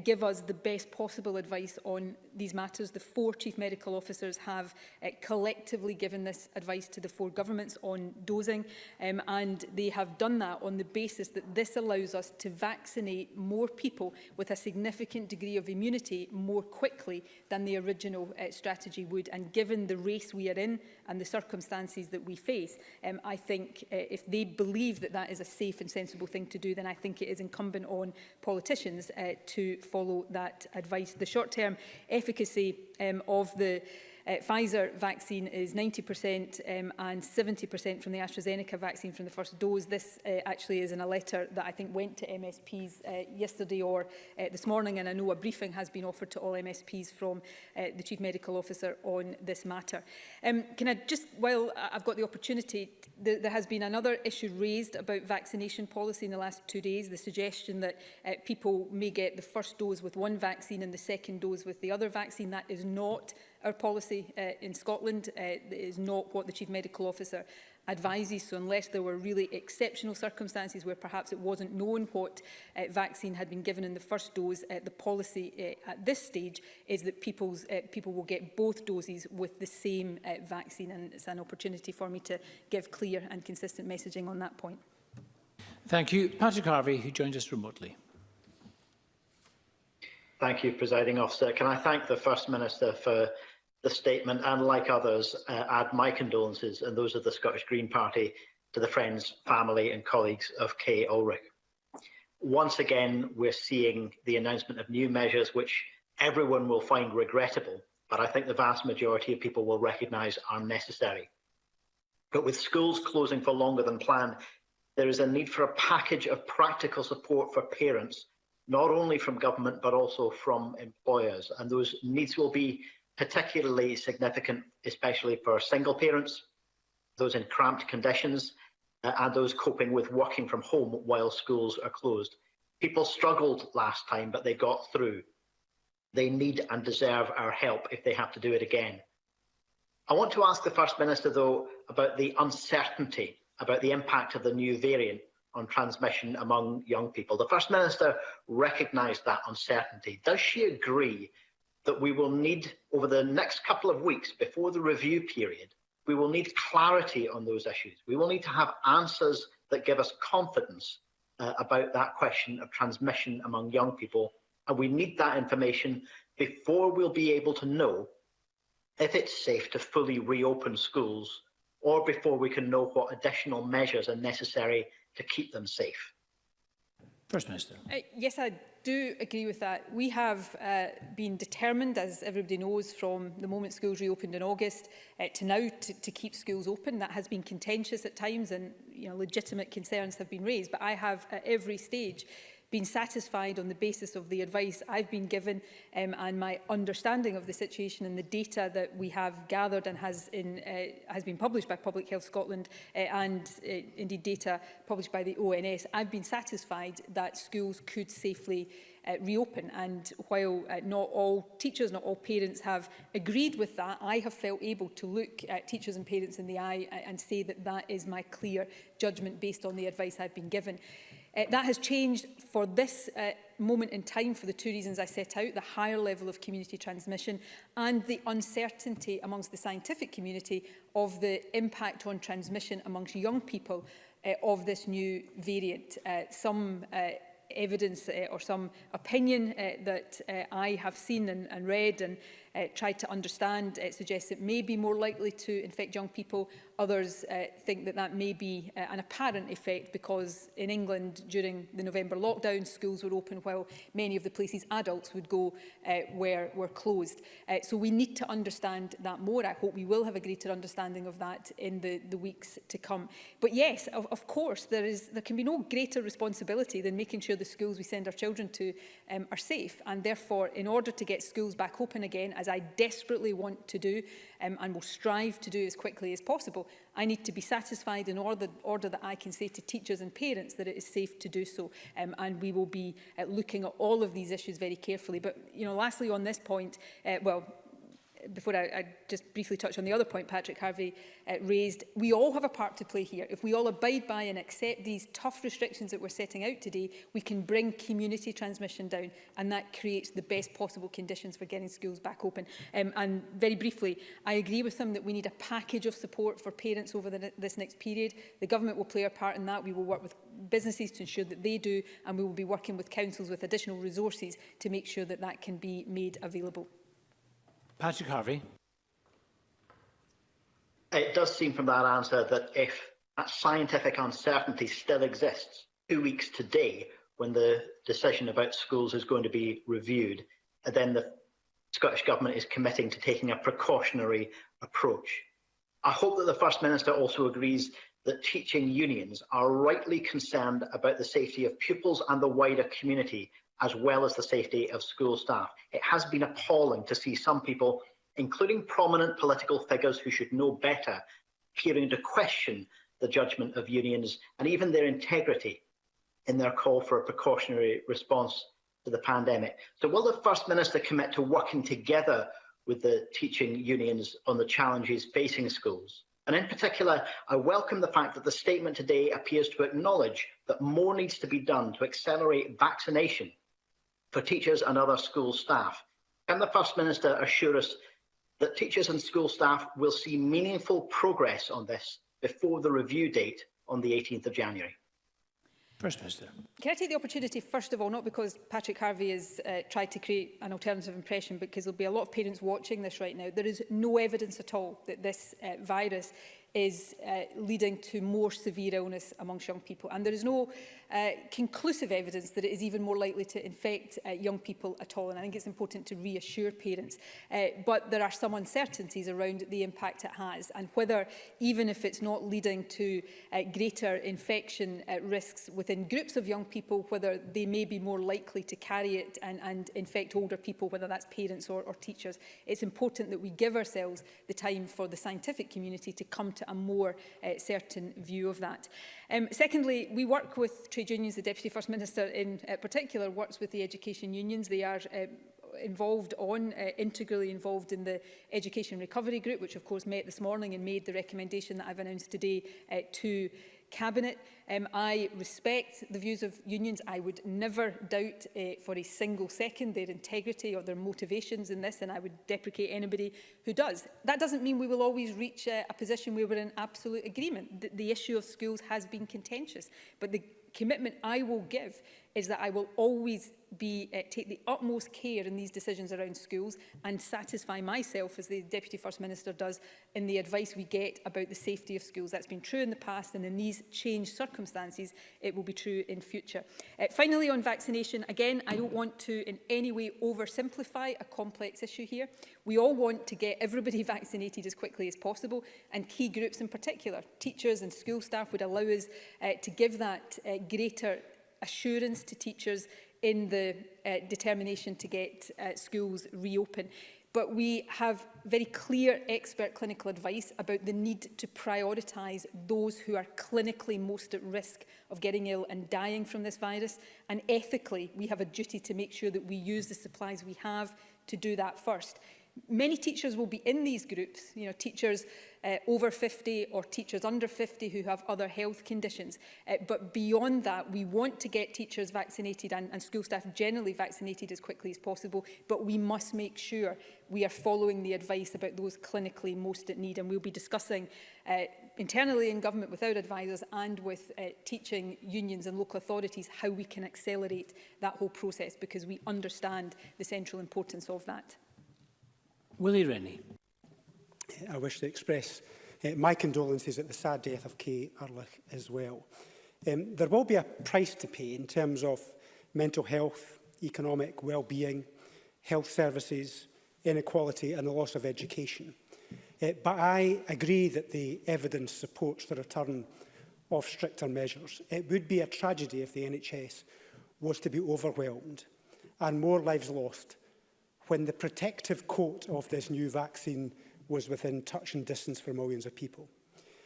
give us the best possible advice on these matters. The 4 Chief Medical Officers have collectively given this advice to the 4 governments on dosing, and they have done that on the basis that this allows us to vaccinate more people with a significant degree of immunity more quickly than the original strategy would. And given the race we are in and the circumstances that we face, I think if they believe that that is a safe and sensible thing to do, then I think it is incumbent on politicians to follow that advice. The short-term efficacy of the Pfizer vaccine is 90% and 70% from the AstraZeneca vaccine from the first dose. This actually is in a letter that I think went to MSPs yesterday or this morning, and I know a briefing has been offered to all MSPs from the Chief Medical Officer on this matter. Can I just, while I've got the opportunity, there has been another issue raised about vaccination policy in the last 2 days, the suggestion that people may get the first dose with one vaccine and the second dose with the other vaccine. That is not our policy in Scotland. It is not what the Chief Medical Officer advises. So unless there were really exceptional circumstances where perhaps it wasn't known what vaccine had been given in the first dose, the policy at this stage is that people will get both doses with the same vaccine, and it's an opportunity for me to give clear and consistent messaging on that point. Thank you. Patrick Harvey, who joins us remotely. Thank you, Presiding Officer. Can I thank the First Minister for the statement and, like others, add my condolences and those of the Scottish Green Party to the friends, family and colleagues of Kay Ulrich. Once again, we're seeing the announcement of new measures which everyone will find regrettable, but I think the vast majority of people will recognise are necessary. But with schools closing for longer than planned, there is a need for a package of practical support for parents, not only from government, but also from employers. And those needs will be particularly significant, especially for single parents, those in cramped conditions, and those coping with working from home while schools are closed. People struggled last time, but they got through. They need and deserve our help if they have to do it again. I want to ask the First Minister, though, about the uncertainty about the impact of the new variant on transmission among young people. The First Minister recognised that uncertainty. Does she agree that we will need, over the next couple of weeks before the review period, we will need clarity on those issues? We will need to have answers that give us confidence about that question of transmission among young people, and we need that information before we'll be able to know if it's safe to fully reopen schools, or before we can know what additional measures are necessary to keep them safe. First Minister. Yes, I do agree with that. We have been determined, as everybody knows, from the moment schools reopened in August to now to keep schools open. That has been contentious at times, and legitimate concerns have been raised. But I have at every stage been satisfied on the basis of the advice I've been given and my understanding of the situation and the data that we have gathered and has been published by Public Health Scotland and indeed data published by the ONS. I've been satisfied that schools could safely reopen, and while not all teachers, not all parents have agreed with that, I have felt able to look at teachers and parents in the eye and say that that is my clear judgment based on the advice I've been given. That has changed for this moment in time for the two reasons I set out: the higher level of community transmission and the uncertainty amongst the scientific community of the impact on transmission amongst young people of this new variant. Some evidence or some opinion that I have seen and read and tried to understand suggests it may be more likely to infect young people. Others think that that may be an apparent effect because in England during the November lockdown, schools were open while many of the places adults would go were closed. So we need to understand that more. I hope we will have a greater understanding of that in the weeks to come. But yes, of course, there can be no greater responsibility than making sure the schools we send our children to are safe. And therefore, in order to get schools back open again, as I desperately want to do and will strive to do as quickly as possible, I need to be satisfied in order that I can say to teachers and parents that it is safe to do so. And we will be looking at all of these issues very carefully. But, lastly on this point, before I just briefly touch on the other point Patrick Harvey raised, we all have a part to play here. If we all abide by and accept these tough restrictions that we're setting out today, we can bring community transmission down, and that creates the best possible conditions for getting schools back open. And very briefly, I agree with him that we need a package of support for parents over this next period. The government will play a part in that. We will work with businesses to ensure that they do, and we will be working with councils with additional resources to make sure that that can be made available. Patrick Harvey. It does seem from that answer that if that scientific uncertainty still exists 2 weeks today when the decision about schools is going to be reviewed, then the Scottish Government is committing to taking a precautionary approach. I hope that the First Minister also agrees that teaching unions are rightly concerned about the safety of pupils and the wider community, as well as the safety of school staff. It has been appalling to see some people, including prominent political figures who should know better, appearing to question the judgment of unions and even their integrity in their call for a precautionary response to the pandemic. So will the First Minister commit to working together with the teaching unions on the challenges facing schools? And in particular, I welcome the fact that the statement today appears to acknowledge that more needs to be done to accelerate vaccination for teachers and other school staff. Can the First Minister assure us that teachers and school staff will see meaningful progress on this before the review date on the 18th of January? First Minister. Can I take the opportunity, first of all, not because Patrick Harvey has tried to create an alternative impression, but because there'll be a lot of parents watching this right now. There is no evidence at all that this virus is leading to more severe illness amongst young people. And there is no conclusive evidence that it is even more likely to infect young people at all. And I think it's important to reassure parents. But there are some uncertainties around the impact it has, and whether, even if it's not leading to greater infection risks within groups of young people, whether they may be more likely to carry it and infect older people, whether that's parents or teachers. It's important that we give ourselves the time for the scientific community to come to a more certain view of that. Secondly, we work with trade unions. The Deputy First Minister in particular works with the education unions. They are integrally involved in the Education Recovery Group, which of course met this morning and made the recommendation that I've announced today to Cabinet. I respect the views of unions. I would never doubt for a single second their integrity or their motivations in this, and I would deprecate anybody who does. That doesn't mean we will always reach a position where we're in absolute agreement. The issue of schools has been contentious, but the commitment I will give is that I will always take the utmost care in these decisions around schools and satisfy myself, as the Deputy First Minister does, in the advice we get about the safety of schools. That's been true in the past, and in these changed circumstances, it will be true in future. Finally, on vaccination, again, I don't want to in any way oversimplify a complex issue here. We all want to get everybody vaccinated as quickly as possible, and key groups in particular, teachers and school staff, would allow us to give that greater assurance to teachers in the determination to get schools reopen. But we have very clear expert clinical advice about the need to prioritise those who are clinically most at risk of getting ill and dying from this virus. And ethically, we have a duty to make sure that we use the supplies we have to do that first. Many teachers will be in these groups, teachers over 50 or teachers under 50 who have other health conditions. But beyond that, we want to get teachers vaccinated and school staff generally vaccinated as quickly as possible. But we must make sure we are following the advice about those clinically most at need. And we'll be discussing internally in government with our advisors and with teaching unions and local authorities how we can accelerate that whole process, because we understand the central importance of that. Willie Rennie. I wish to express my condolences at the sad death of Kay Ehrlich as well. There will be a price to pay in terms of mental health, economic well-being, health services, inequality and the loss of education. But I agree that the evidence supports the return of stricter measures. It would be a tragedy if the NHS was to be overwhelmed and more lives lost when the protective coat of this new vaccine was within touch and distance for millions of people.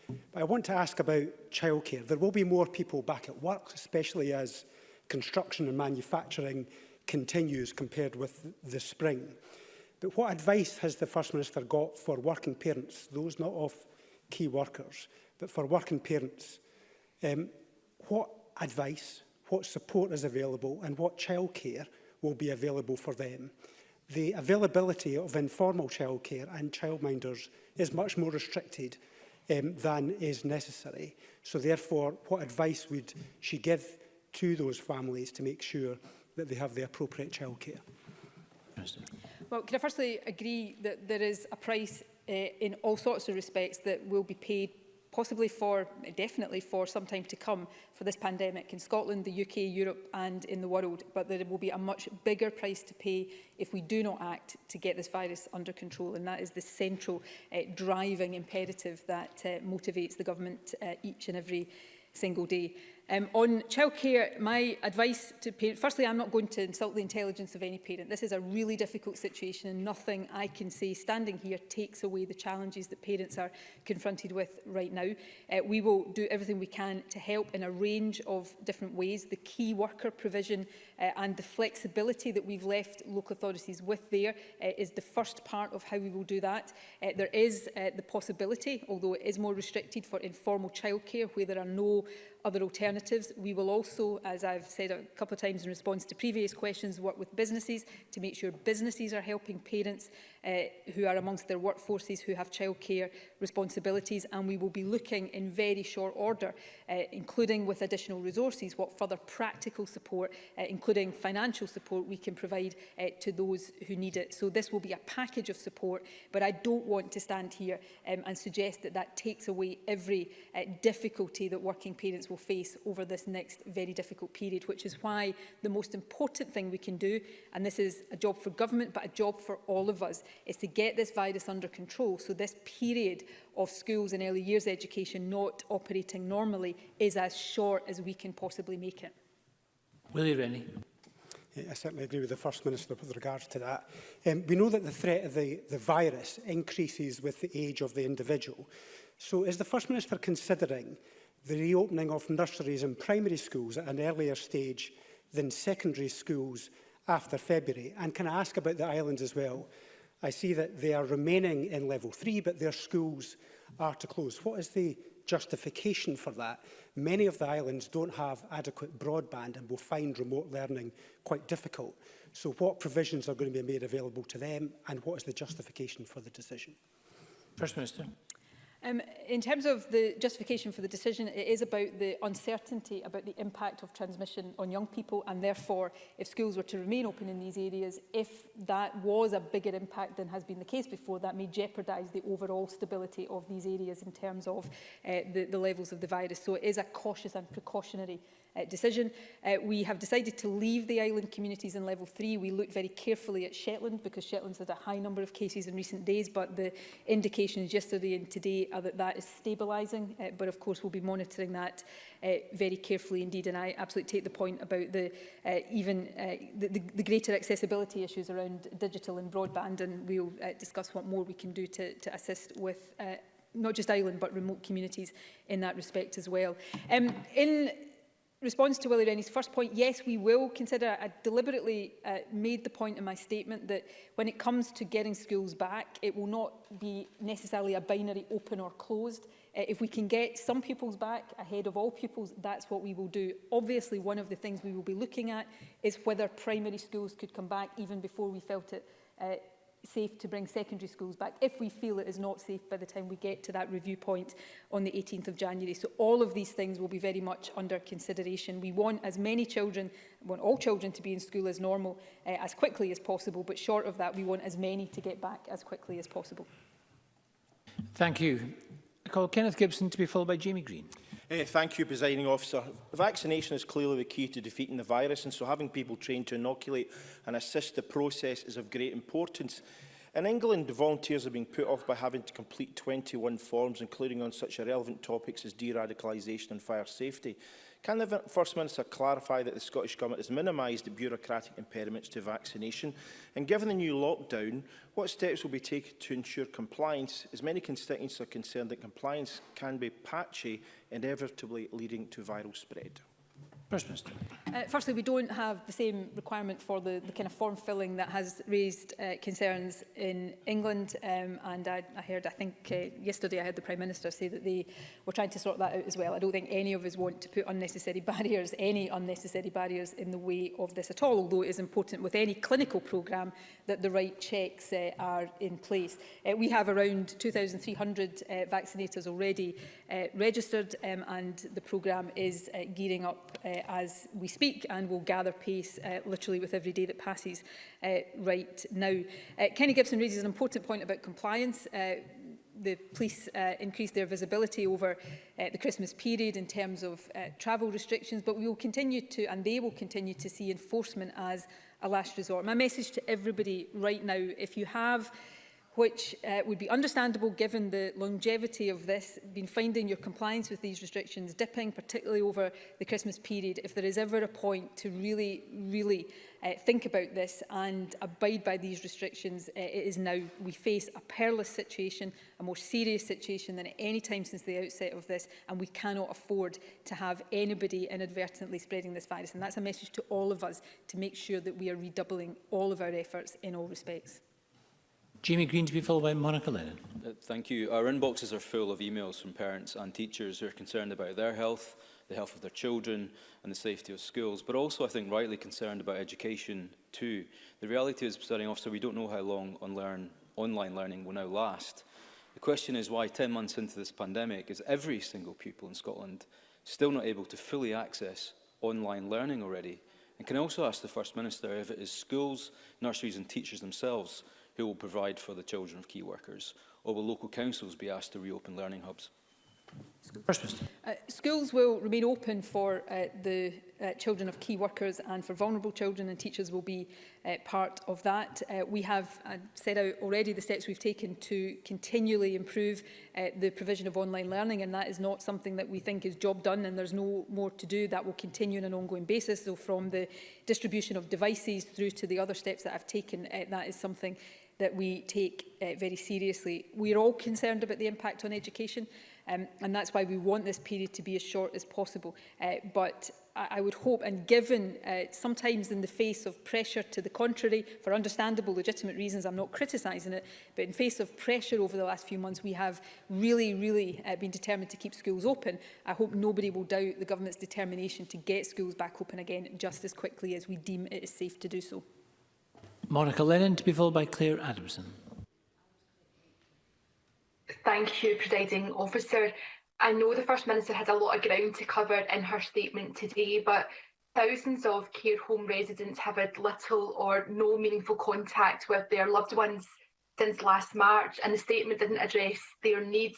But I want to ask about childcare. There will be more people back at work, especially as construction and manufacturing continues compared with the spring. But what advice has the First Minister got for working parents, those not of key workers, but for working parents? What advice, what support is available, and what childcare will be available for them? The availability of informal childcare and childminders is much more restricted than is necessary. So therefore, what advice would she give to those families to make sure that they have the appropriate childcare? Well, can I firstly agree that there is a price in all sorts of respects that will be paid possibly definitely for some time to come for this pandemic in Scotland, the UK, Europe and in the world. But there will be a much bigger price to pay if we do not act to get this virus under control. And that is the central driving imperative that motivates the government each and every single day. On childcare, my advice to parents, firstly, I'm not going to insult the intelligence of any parent. This is a really difficult situation and nothing I can say standing here takes away the challenges that parents are confronted with right now. We will do everything we can to help in a range of different ways. The key worker provision and the flexibility that we've left local authorities with there is the first part of how we will do that. There is the possibility, although it is more restricted, for informal childcare where there are no other alternatives. We will also, as I've said a couple of times in response to previous questions, work with businesses to make sure businesses are helping parents who are amongst their workforces who have childcare responsibilities, and we will be looking in very short order, including with additional resources, what further practical support, including financial support, we can provide to those who need it. So this will be a package of support, but I don't want to stand here and suggest that that takes away every difficulty that working parents will face over this next very difficult period, which is why the most important thing we can do, and this is a job for government but a job for all of us, is to get this virus under control. So this period of schools and early years education not operating normally is as short as we can possibly make it. Willie Rennie. I certainly agree with the First Minister with regards to that. We know that the threat of the virus increases with the age of the individual. So is the First Minister considering the reopening of nurseries and primary schools at an earlier stage than secondary schools after February? And can I ask about the islands as well? I see that they are remaining in level 3, but their schools are to close. What is the justification for that? Many of the islands don't have adequate broadband and will find remote learning quite difficult. So what provisions are going to be made available to them, and what is the justification for the decision? First Minister. In terms of the justification for the decision, it is about the uncertainty about the impact of transmission on young people, and therefore, if schools were to remain open in these areas, if that was a bigger impact than has been the case before, that may jeopardise the overall stability of these areas in terms of the levels of the virus. So it is a cautious and precautionary decision. We have decided to leave the island communities in level 3. We looked very carefully at Shetland because Shetland's had a high number of cases in recent days, but the indications yesterday and today are that that is stabilising. But of course, we'll be monitoring that very carefully indeed. And I absolutely take the point about the greater accessibility issues around digital and broadband, and we'll discuss what more we can do to assist with not just island but remote communities in that respect as well. In response to Willie Rennie's first point, yes, we will consider. I deliberately made the point in my statement that when it comes to getting schools back, it will not be necessarily a binary open or closed. If we can get some pupils back ahead of all pupils, that's what we will do. Obviously, one of the things we will be looking at is whether primary schools could come back even before we felt it safe to bring secondary schools back, if we feel it is not safe by the time we get to that review point on the 18th of January. So all of these things will be very much under consideration. We want as many children, we want all children to be in school as normal as quickly as possible, but short of that, we want as many to get back as quickly as possible. Thank you. I call Kenneth Gibson to be followed by Jamie Green. Thank you, Presiding Officer. Vaccination is clearly the key to defeating the virus, and so having people trained to inoculate and assist the process is of great importance. In England, volunteers are being put off by having to complete 21 forms, including on such irrelevant topics as de-radicalisation and fire safety. Can the First Minister clarify that the Scottish Government has minimised the bureaucratic impediments to vaccination? And given the new lockdown, what steps will be taken to ensure compliance, as many constituents are concerned that compliance can be patchy, inevitably leading to viral spread? First Minister. Firstly, we don't have the same requirement for the kind of form filling that has raised concerns in England. And I heard, I think yesterday I heard the Prime Minister say that they were trying to sort that out as well. I don't think any of us want to put unnecessary barriers, any unnecessary barriers in the way of this at all, although it is important with any clinical programme that the right checks are in place. We have around 2,300 vaccinators already registered, and the programme is gearing up as we speak and will gather pace literally with every day that passes right now. Kenny Gibson raises an important point about compliance. the police increase their visibility over the Christmas period in terms of travel restrictions, but we will continue to, and they will continue to see enforcement as a last resort. My message to everybody right now, if you have, which would be understandable given the longevity of this, been finding your compliance with these restrictions dipping, particularly over the Christmas period, if there is ever a point to really think about this and abide by these restrictions, it is now. We face a perilous situation, a more serious situation than at any time since the outset of this, and we cannot afford to have anybody inadvertently spreading this virus. And that's a message to all of us, to make sure that we are redoubling all of our efforts in all respects. Jamie Green, to be followed by Monica Lennon. Thank you. Our inboxes are full of emails from parents and teachers who are concerned about their health, the health of their children and the safety of schools, but also, I think, rightly concerned about education too. The reality is, Presiding Officer, we don't know how long online learning will now last. The question is why 10 months into this pandemic is every single pupil in Scotland still not able to fully access online learning already? And can I also ask the First Minister if it is schools, nurseries and teachers themselves who will provide for the children of key workers, or will local councils be asked to reopen learning hubs? Schools will remain open for the children of key workers and for vulnerable children, and teachers will be part of that. We have set out already the steps we've taken to continually improve the provision of online learning, and that is not something that we think is job done and there's no more to do. That will continue on an ongoing basis. So from the distribution of devices through to the other steps that I've taken, that is something that we take very seriously. We are all concerned about the impact on education, and that's why we want this period to be as short as possible. But I would hope, and given sometimes in the face of pressure to the contrary, for understandable, legitimate reasons, I'm not criticising it, but in face of pressure over the last few months, we have really been determined to keep schools open. I hope nobody will doubt the government's determination to get schools back open again just as quickly as we deem it is safe to do so. Monica Lennon, to be followed by Claire Adamson. Thank you, Presiding Officer. I know the First Minister had a lot of ground to cover in her statement today, but thousands of care home residents have had little or no meaningful contact with their loved ones since last March, and the statement didn't address their needs.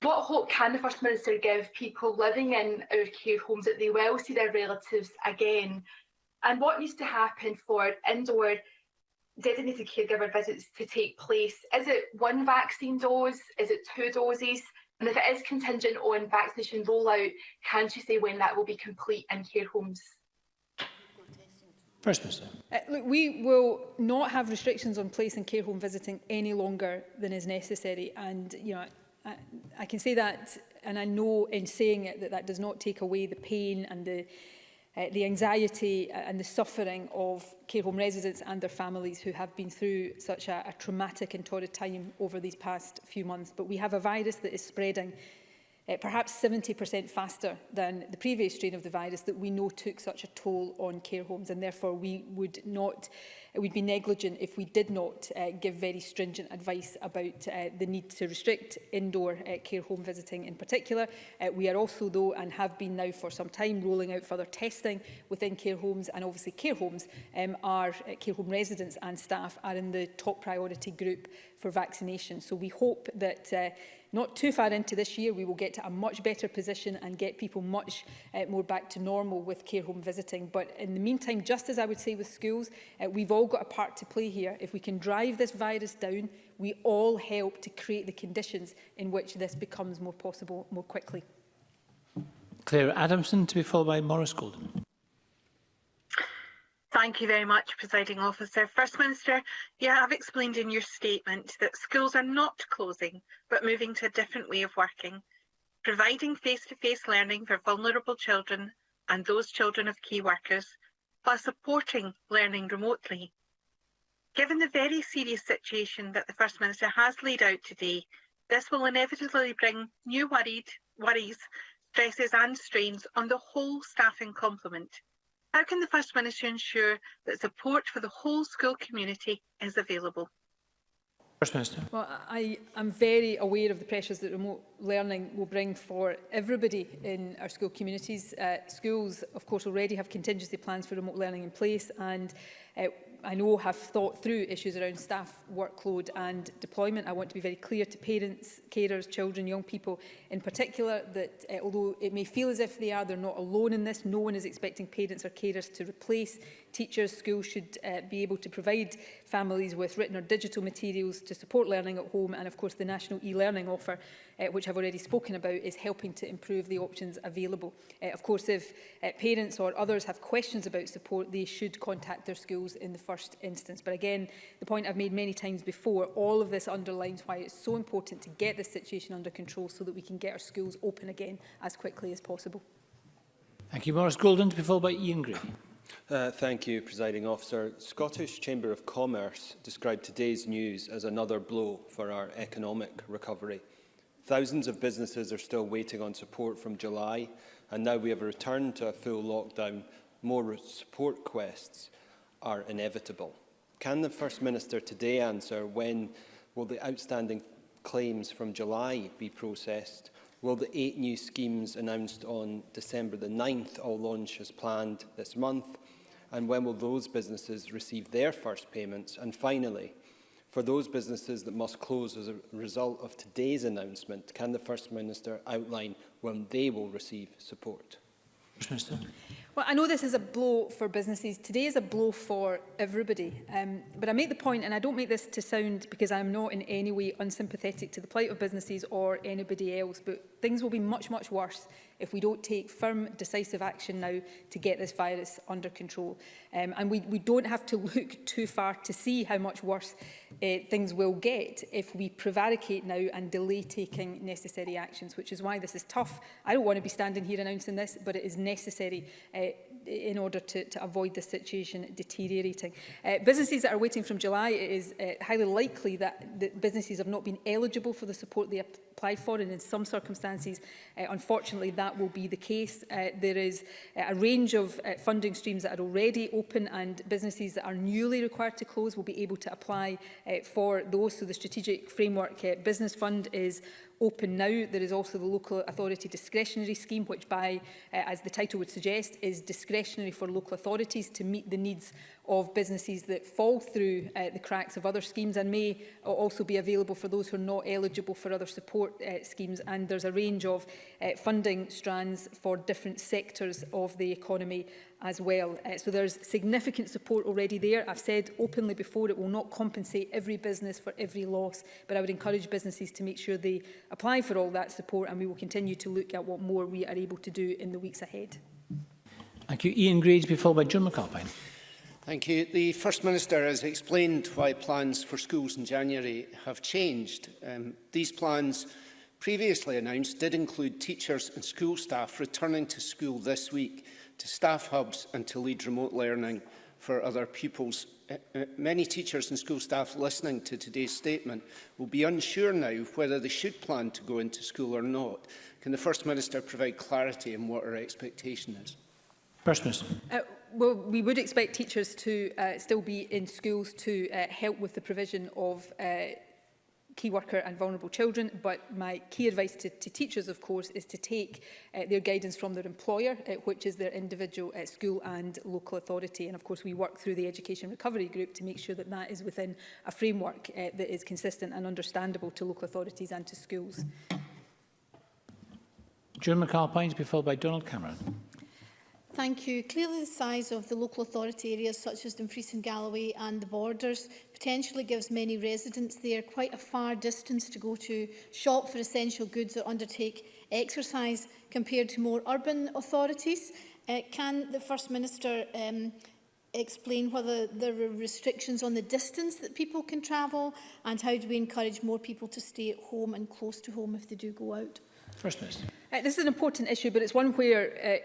What hope can the First Minister give people living in our care homes that they will see their relatives again? And what needs to happen for indoor designated caregiver visits to take place? Is it one vaccine dose? Is it 2 doses? And if it is contingent on vaccination rollout, can she say when that will be complete in care homes? First Minister. Look, we will not have restrictions on place and care home visiting any longer than is necessary. And I can say that, and I know in saying it that that does not take away the pain and the anxiety and the suffering of care home residents and their families who have been through such a traumatic and torrid time over these past few months. But we have a virus that is spreading perhaps 70% faster than the previous strain of the virus that we know took such a toll on care homes, and therefore we'd be negligent if we did not give very stringent advice about the need to restrict indoor care home visiting in particular. We are also, though, and have been now for some time, rolling out further testing within care homes, and obviously care homes care home residents and staff are in the top priority group for vaccination. So we hope that not too far into this year, we will get to a much better position and get people much more back to normal with care home visiting. But in the meantime, just as I would say with schools, we've all got a part to play here. If we can drive this virus down, we all help to create the conditions in which this becomes more possible more quickly. Claire Adamson, to be followed by Maurice Golden. Thank you very much, Presiding Officer. First Minister, you have explained in your statement that schools are not closing, but moving to a different way of working, providing face-to-face learning for vulnerable children and those children of key workers, while supporting learning remotely. Given the very serious situation that the First Minister has laid out today, this will inevitably bring new worries, stresses and strains on the whole staffing complement. How can the First Minister ensure that support for the whole school community is available? First Minister. Well, I am very aware of the pressures that remote learning will bring for everybody in our school communities. Schools, of course, already have contingency plans for remote learning in place, and I know have thought through issues around staff workload and deployment. I want to be very clear to parents, carers, children, young people in particular that although it may feel as if they're not alone in this, no one is expecting parents or carers to replace teachers. Schools should be able to provide families with written or digital materials to support learning at home, and of course the national e-learning offer, which I've already spoken about, is helping to improve the options available. Of course, if parents or others have questions about support, they should contact their schools in the first instance. But again, the point I've made many times before, all of this underlines why it's so important to get this situation under control so that we can get our schools open again as quickly as possible. Thank you. Maurice Golden, to be followed by Ian Gray. Thank you, Presiding Officer. Scottish Chamber of Commerce described today's news as another blow for our economic recovery. Thousands of businesses are still waiting on support from July, and now we have returned to a full lockdown. More support requests are inevitable. Can the First Minister today answer when will the outstanding claims from July be processed? Will the 8 new schemes announced on December the 9th all launch as planned this month? And when will those businesses receive their first payments? And finally, for those businesses that must close as a result of today's announcement, can the First Minister outline when they will receive support? First Minister. Well, I know this is a blow for businesses. Today is a blow for everybody. But I make the point, and I don't make this to sound because I'm not in any way unsympathetic to the plight of businesses or anybody else, but things will be much, much worse if we don't take firm, decisive action now to get this virus under control. And we don't have to look too far to see how much worse things will get if we prevaricate now and delay taking necessary actions, which is why this is tough. I don't want to be standing here announcing this, but it is necessary in order to avoid the situation deteriorating. Businesses that are waiting from July, it is highly likely that businesses have not been eligible for the support they applied for, and in some circumstances, unfortunately, that will be the case. There is a range of funding streams that are already open, and businesses that are newly required to close will be able to apply for those. So the Strategic Framework Business Fund is open now. There is also the Local Authority Discretionary Scheme, which as the title would suggest, is discretionary for local authorities to meet the needs of businesses that fall through the cracks of other schemes, and may also be available for those who are not eligible for other support schemes. And there's a range of funding strands for different sectors of the economy as well. So there's significant support already there. I've said openly before, it will not compensate every business for every loss, but I would encourage businesses to make sure they apply for all that support, and we will continue to look at what more we are able to do in the weeks ahead. Thank you. Ian Gray, to be followed by John McAlpine. Thank you. The First Minister has explained why plans for schools in January have changed. These plans, previously announced, did include teachers and school staff returning to school this week, to staff hubs and to lead remote learning for other pupils. Many teachers and school staff listening to today's statement will be unsure now whether they should plan to go into school or not. Can the First Minister provide clarity on what our expectation is? First Minister. Well, we would expect teachers to still be in schools to help with the provision of key worker and vulnerable children, but my key advice to teachers, of course, is to take their guidance from their employer, which is their individual school and local authority. And of course, we work through the Education Recovery Group to make sure that that is within a framework that is consistent and understandable to local authorities and to schools. John McAlpine, to be followed by Donald Cameron. Thank you. Clearly, the size of the local authority areas such as Dumfries and Galloway and the borders potentially gives many residents there quite a far distance to go to shop for essential goods or undertake exercise compared to more urban authorities. Can the First Minister explain whether there are restrictions on the distance that people can travel, and how do we encourage more people to stay at home and close to home if they do go out? First Minister. This is an important issue, but it's one where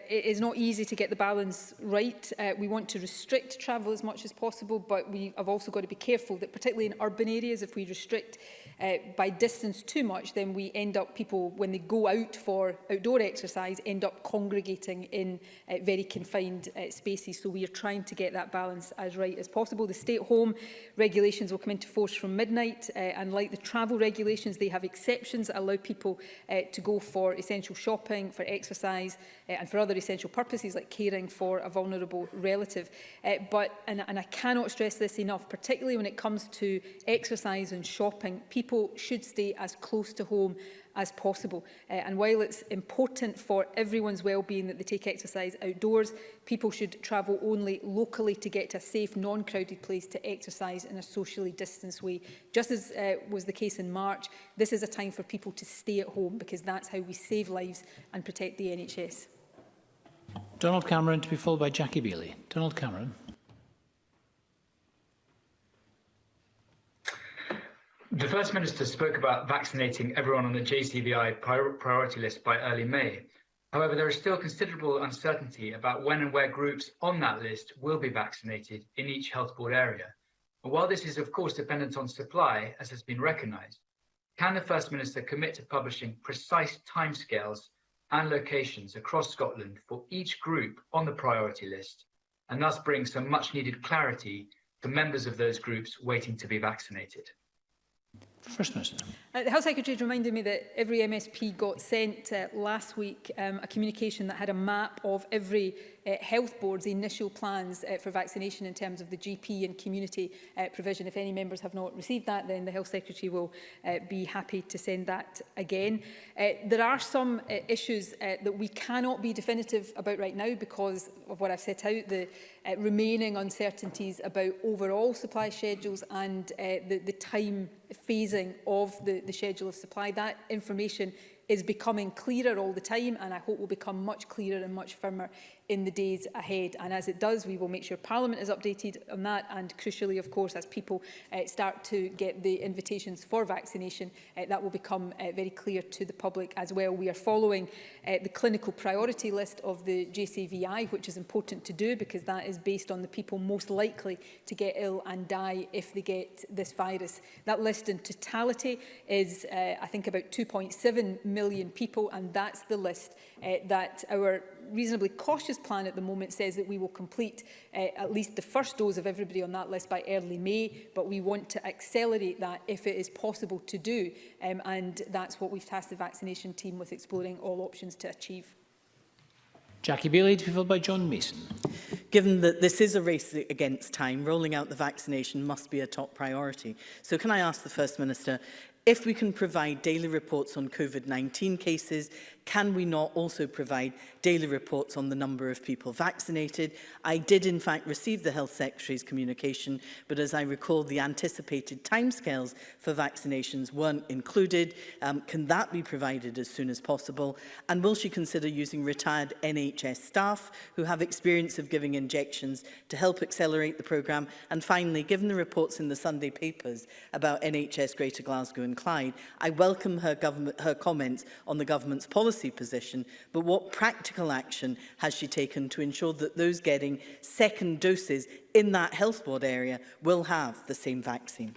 it is not easy to get the balance right. We want to restrict travel as much as possible, but we have also got to be careful that, particularly in urban areas, if we restrict by distance too much, then we end up, people, when they go out for outdoor exercise, end up congregating in very confined spaces. So we are trying to get that balance as right as possible. The stay-at-home regulations will come into force from midnight, and like the travel regulations, they have exceptions that allow people to go for essential essential shopping, for exercise and for other essential purposes like caring for a vulnerable relative. And I cannot stress this enough, particularly when it comes to exercise and shopping, people should stay as close to home as possible. And while it's important for everyone's well-being that they take exercise outdoors, people should travel only locally to get to a safe, non-crowded place to exercise in a socially distanced way. Just as was the case in March, this is a time for people to stay at home because that's how we save lives and protect the NHS. Donald Cameron to be followed by Jackie Bailey. Donald Cameron. The First Minister spoke about vaccinating everyone on the JCVI priority list by early May. However, there is still considerable uncertainty about when and where groups on that list will be vaccinated in each health board area. And while this is of course dependent on supply, as has been recognised, can the First Minister commit to publishing precise timescales and locations across Scotland for each group on the priority list, and thus bring some much needed clarity to members of those groups waiting to be vaccinated? First Minister. The Health Secretary reminded me that every MSP got sent last week a communication that had a map of every health board's initial plans for vaccination in terms of the GP and community provision. If any members have not received that, then the Health Secretary will be happy to send that again. There are some issues that we cannot be definitive about right now because of what I've set out, the remaining uncertainties about overall supply schedules and the time phasing of the schedule of supply. That information is becoming clearer all the time, and I hope will become much clearer and much firmer in the days ahead. And as it does, we will make sure Parliament is updated on that, and crucially, of course, as people start to get the invitations for vaccination, that will become very clear to the public as well. We are following the clinical priority list of the JCVI, which is important to do because that is based on the people most likely to get ill and die if they get this virus. That list in totality is, I think, about 2.7 million people, and that's the list that our reasonably cautious plan at the moment says that we will complete at least the first dose of everybody on that list by early May, but we want to accelerate that if it is possible to do, and that's what we've tasked the vaccination team with, exploring all options to achieve. Jackie Bailey to be followed by John Mason. Given that this is a race against time, rolling out the vaccination must be a top priority. So can I ask the First Minister, if we can provide daily reports on COVID-19 cases, can we not also provide daily reports on the number of people vaccinated? I did in fact receive the Health Secretary's communication, but as I recall, the anticipated timescales for vaccinations weren't included. Can that be provided as soon as possible? And will she consider using retired NHS staff who have experience of giving injections to help accelerate the programme? And finally, given the reports in the Sunday papers about NHS Greater Glasgow and Clyde, I welcome her comments on the government's policy position, but what practical action has she taken to ensure that those getting second doses in that health board area will have the same vaccine?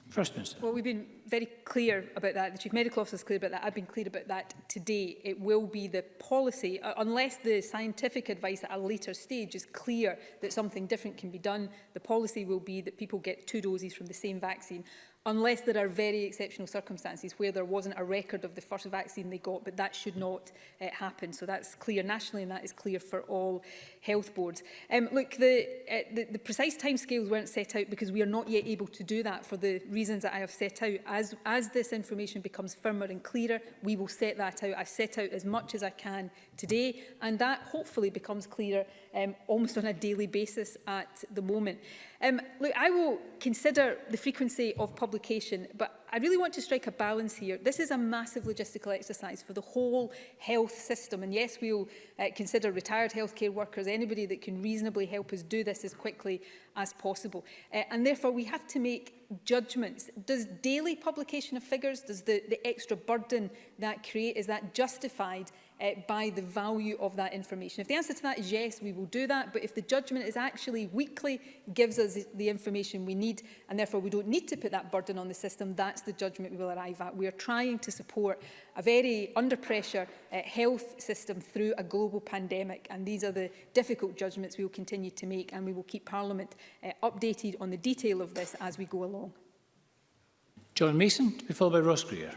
First Minister. Well, we've been very clear about that. The Chief Medical Officer is clear about that. I've been clear about that today. It will be the policy, unless the scientific advice at a later stage is clear that something different can be done, the policy will be that people get 2 doses from the same vaccine, unless there are very exceptional circumstances where there wasn't a record of the first vaccine they got, but that should not happen. So that's clear nationally, and that is clear for all health boards. Look, the precise timescales weren't set out because we are not yet able to do that for the reasons that I have set out. As this information becomes firmer and clearer, we will set that out. I've set out as much as I can today, and that hopefully becomes clearer almost on a daily basis at the moment. Look, I will consider the frequency of publication, but I really want to strike a balance here. This is a massive logistical exercise for the whole health system. And yes, we'll consider retired healthcare workers, anybody that can reasonably help us do this as quickly as possible. And therefore, we have to make judgments. Does daily publication of figures, does the extra burden that create, is that justified by the value of that information? If the answer to that is yes, we will do that. But if the judgment is actually weekly, gives us the information we need, and therefore we don't need to put that burden on the system, that's the judgment we will arrive at. We are trying to support a very under pressure health system through a global pandemic, and these are the difficult judgments we will continue to make, and we will keep Parliament updated on the detail of this as we go along. John Mason, to be followed by Ross Greer.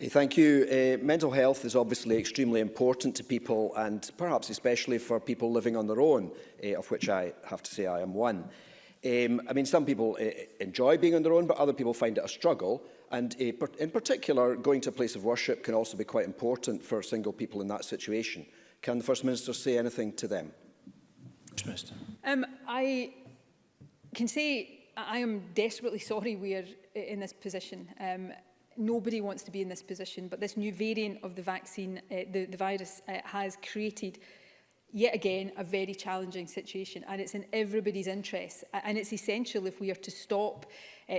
Thank you. Mental health is obviously extremely important to people, and perhaps especially for people living on their own, of which I have to say I am one. I mean, some people enjoy being on their own, but other people find it a struggle. And in particular, going to a place of worship can also be quite important for single people in that situation. Can the First Minister say anything to them? First Minister. I can say I am desperately sorry we are in this position. Nobody wants to be in this position, but this new variant of the vaccine, the virus, has created yet again a very challenging situation, and it's in everybody's interest, and it's essential if we are to stop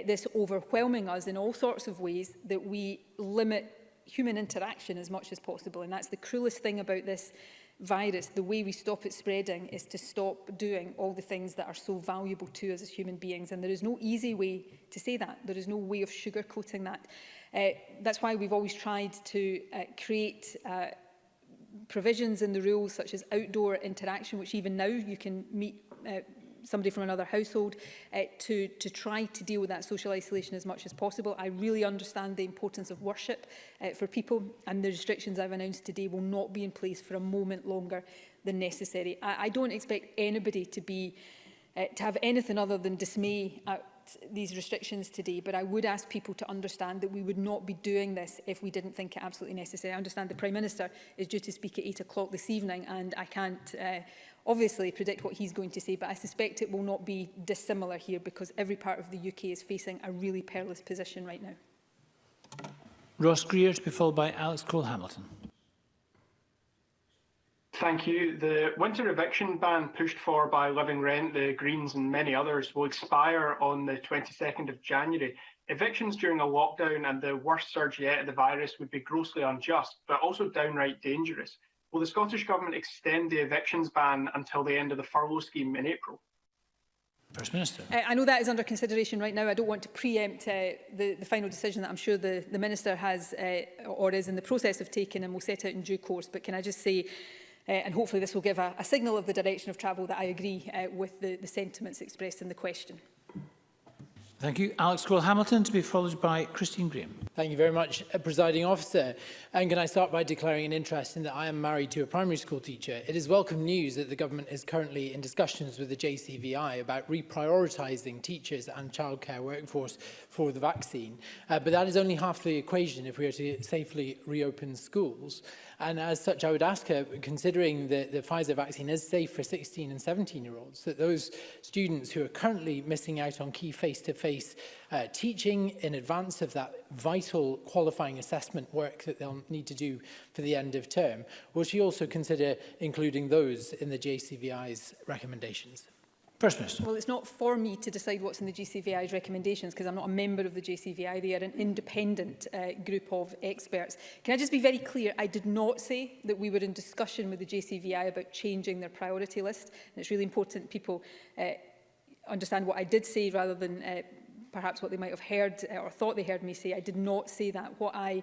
this overwhelming us in all sorts of ways that we limit human interaction as much as possible. And that's the cruelest thing about this virus. The way we stop it spreading is to stop doing all the things that are so valuable to us as human beings, and there is no easy way to say that. There is no way of sugarcoating that. That's why we've always tried to create provisions in the rules such as outdoor interaction, which even now you can meet somebody from another household to try to deal with that social isolation as much as possible. I really understand the importance of worship for people, and the restrictions I've announced today will not be in place for a moment longer than necessary. I don't expect anybody to have anything other than dismay at these restrictions today, but I would ask people to understand that we would not be doing this if we didn't think it absolutely necessary. I understand the Prime Minister is due to speak at 8 o'clock this evening, and I can't obviously predict what he's going to say, but I suspect it will not be dissimilar here, because every part of the UK is facing a really perilous position right now. Ross Greer, to be followed by Alex Cole-Hamilton. Thank you. The winter eviction ban pushed for by Living Rent, the Greens and many others will expire on the 22nd of January. Evictions during a lockdown and the worst surge yet of the virus would be grossly unjust, but also downright dangerous. Will the Scottish Government extend the evictions ban until the end of the furlough scheme in April? First Minister. I know that is under consideration right now. I don't want to preempt the final decision that I'm sure the Minister has or is in the process of taking and will set out in due course. But can I just say, and hopefully this will give a signal of the direction of travel, that I agree with the sentiments expressed in the question. Thank you. Alex Cole-Hamilton, to be followed by Christine Graham. Thank you very much, Presiding Officer. And can I start by declaring an interest in that I am married to a primary school teacher. It is welcome news that the Government is currently in discussions with the JCVI about reprioritising teachers and childcare workforce for the vaccine. But that is only half the equation if we are to safely reopen schools. And as such, I would ask her, considering the Pfizer vaccine is safe for 16 and 17-year-olds, that those students who are currently missing out on key face-to-face teaching in advance of that vital qualifying assessment work that they'll need to do for the end of term, will she also consider including those in the JCVI's recommendations? First Minister. Well, it's not for me to decide what's in the JCVI's recommendations, because I'm not a member of the JCVI. They are an independent group of experts. Can I just be very clear? I did not say that we were in discussion with the JCVI about changing their priority list. And it's really important people understand what I did say rather than perhaps what they might have heard or thought they heard me say. I did not say that. What I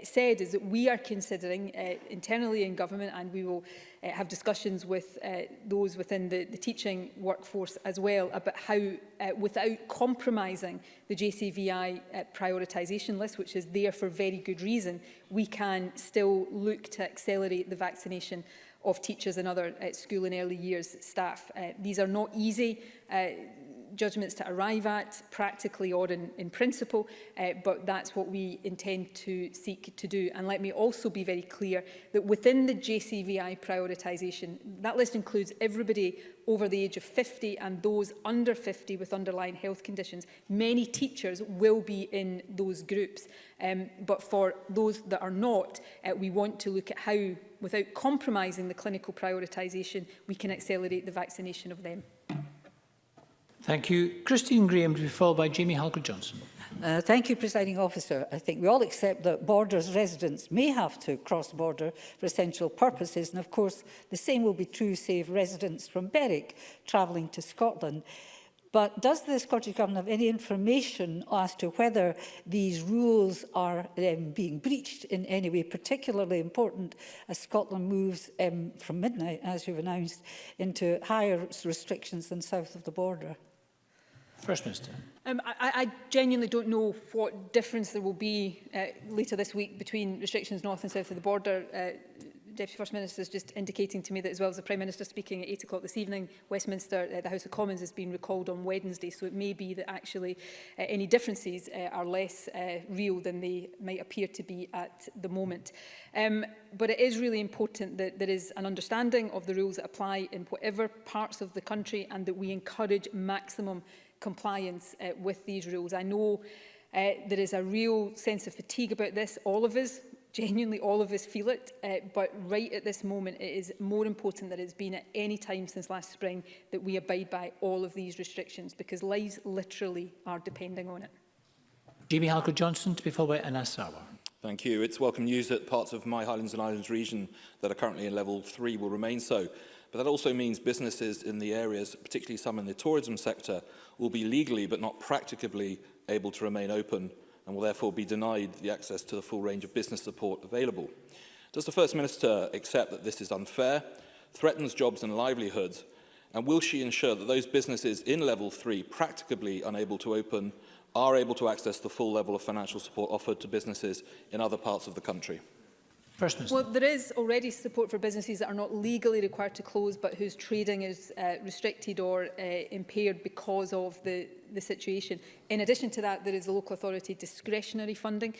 said is that we are considering internally in government, and we will have discussions with those within the teaching workforce as well, about how, without compromising the JCVI prioritisation list, which is there for very good reason, we can still look to accelerate the vaccination of teachers and other school and early years staff. These are not easy judgments to arrive at, practically or in principle, but that's what we intend to seek to do. And let me also be very clear that within the JCVI prioritisation, that list includes everybody over the age of 50 and those under 50 with underlying health conditions. Many teachers will be in those groups, but for those that are not, we want to look at how, without compromising the clinical prioritisation, we can accelerate the vaccination of them. Thank you. Christine Graham, to be followed by Jamie Halker-Johnson. Thank you, Presiding Officer. I think we all accept that Borders residents may have to cross the border for essential purposes, and of course the same will be true, say, of residents from Berwick travelling to Scotland. But does the Scottish Government have any information as to whether these rules are being breached in any way, particularly important as Scotland moves from midnight, as you've announced, into higher restrictions than south of the border? First Minister. I genuinely don't know what difference there will be later this week between restrictions north and south of the border. Deputy First Minister is just indicating to me that, as well as the Prime Minister speaking at 8 o'clock this evening, Westminster, the House of Commons, has been recalled on Wednesday. So it may be that actually any differences are less real than they might appear to be at the moment. But it is really important that there is an understanding of the rules that apply in whatever parts of the country, and that we encourage maximum compliance with these rules. I know there is a real sense of fatigue about this. All of us, genuinely all of us, feel it, but right at this moment it is more important than it's been at any time since last spring that we abide by all of these restrictions, because lives literally are depending on it. Jamie Halker-Johnson, to be followed by Anas Sarwar. Thank you. It's welcome news that parts of my Highlands and Islands region that are currently in level 3 will remain so. But that also means businesses in the areas, particularly some in the tourism sector, will be legally but not practicably able to remain open, and will therefore be denied the access to the full range of business support available. Does the First Minister accept that this is unfair, threatens jobs and livelihoods, and will she ensure that those businesses in level 3 practicably unable to open are able to access the full level of financial support offered to businesses in other parts of the country? First Minister. Well, there is already support for businesses that are not legally required to close, but whose trading is restricted or impaired because of the situation. In addition to that, there is the local authority discretionary funding.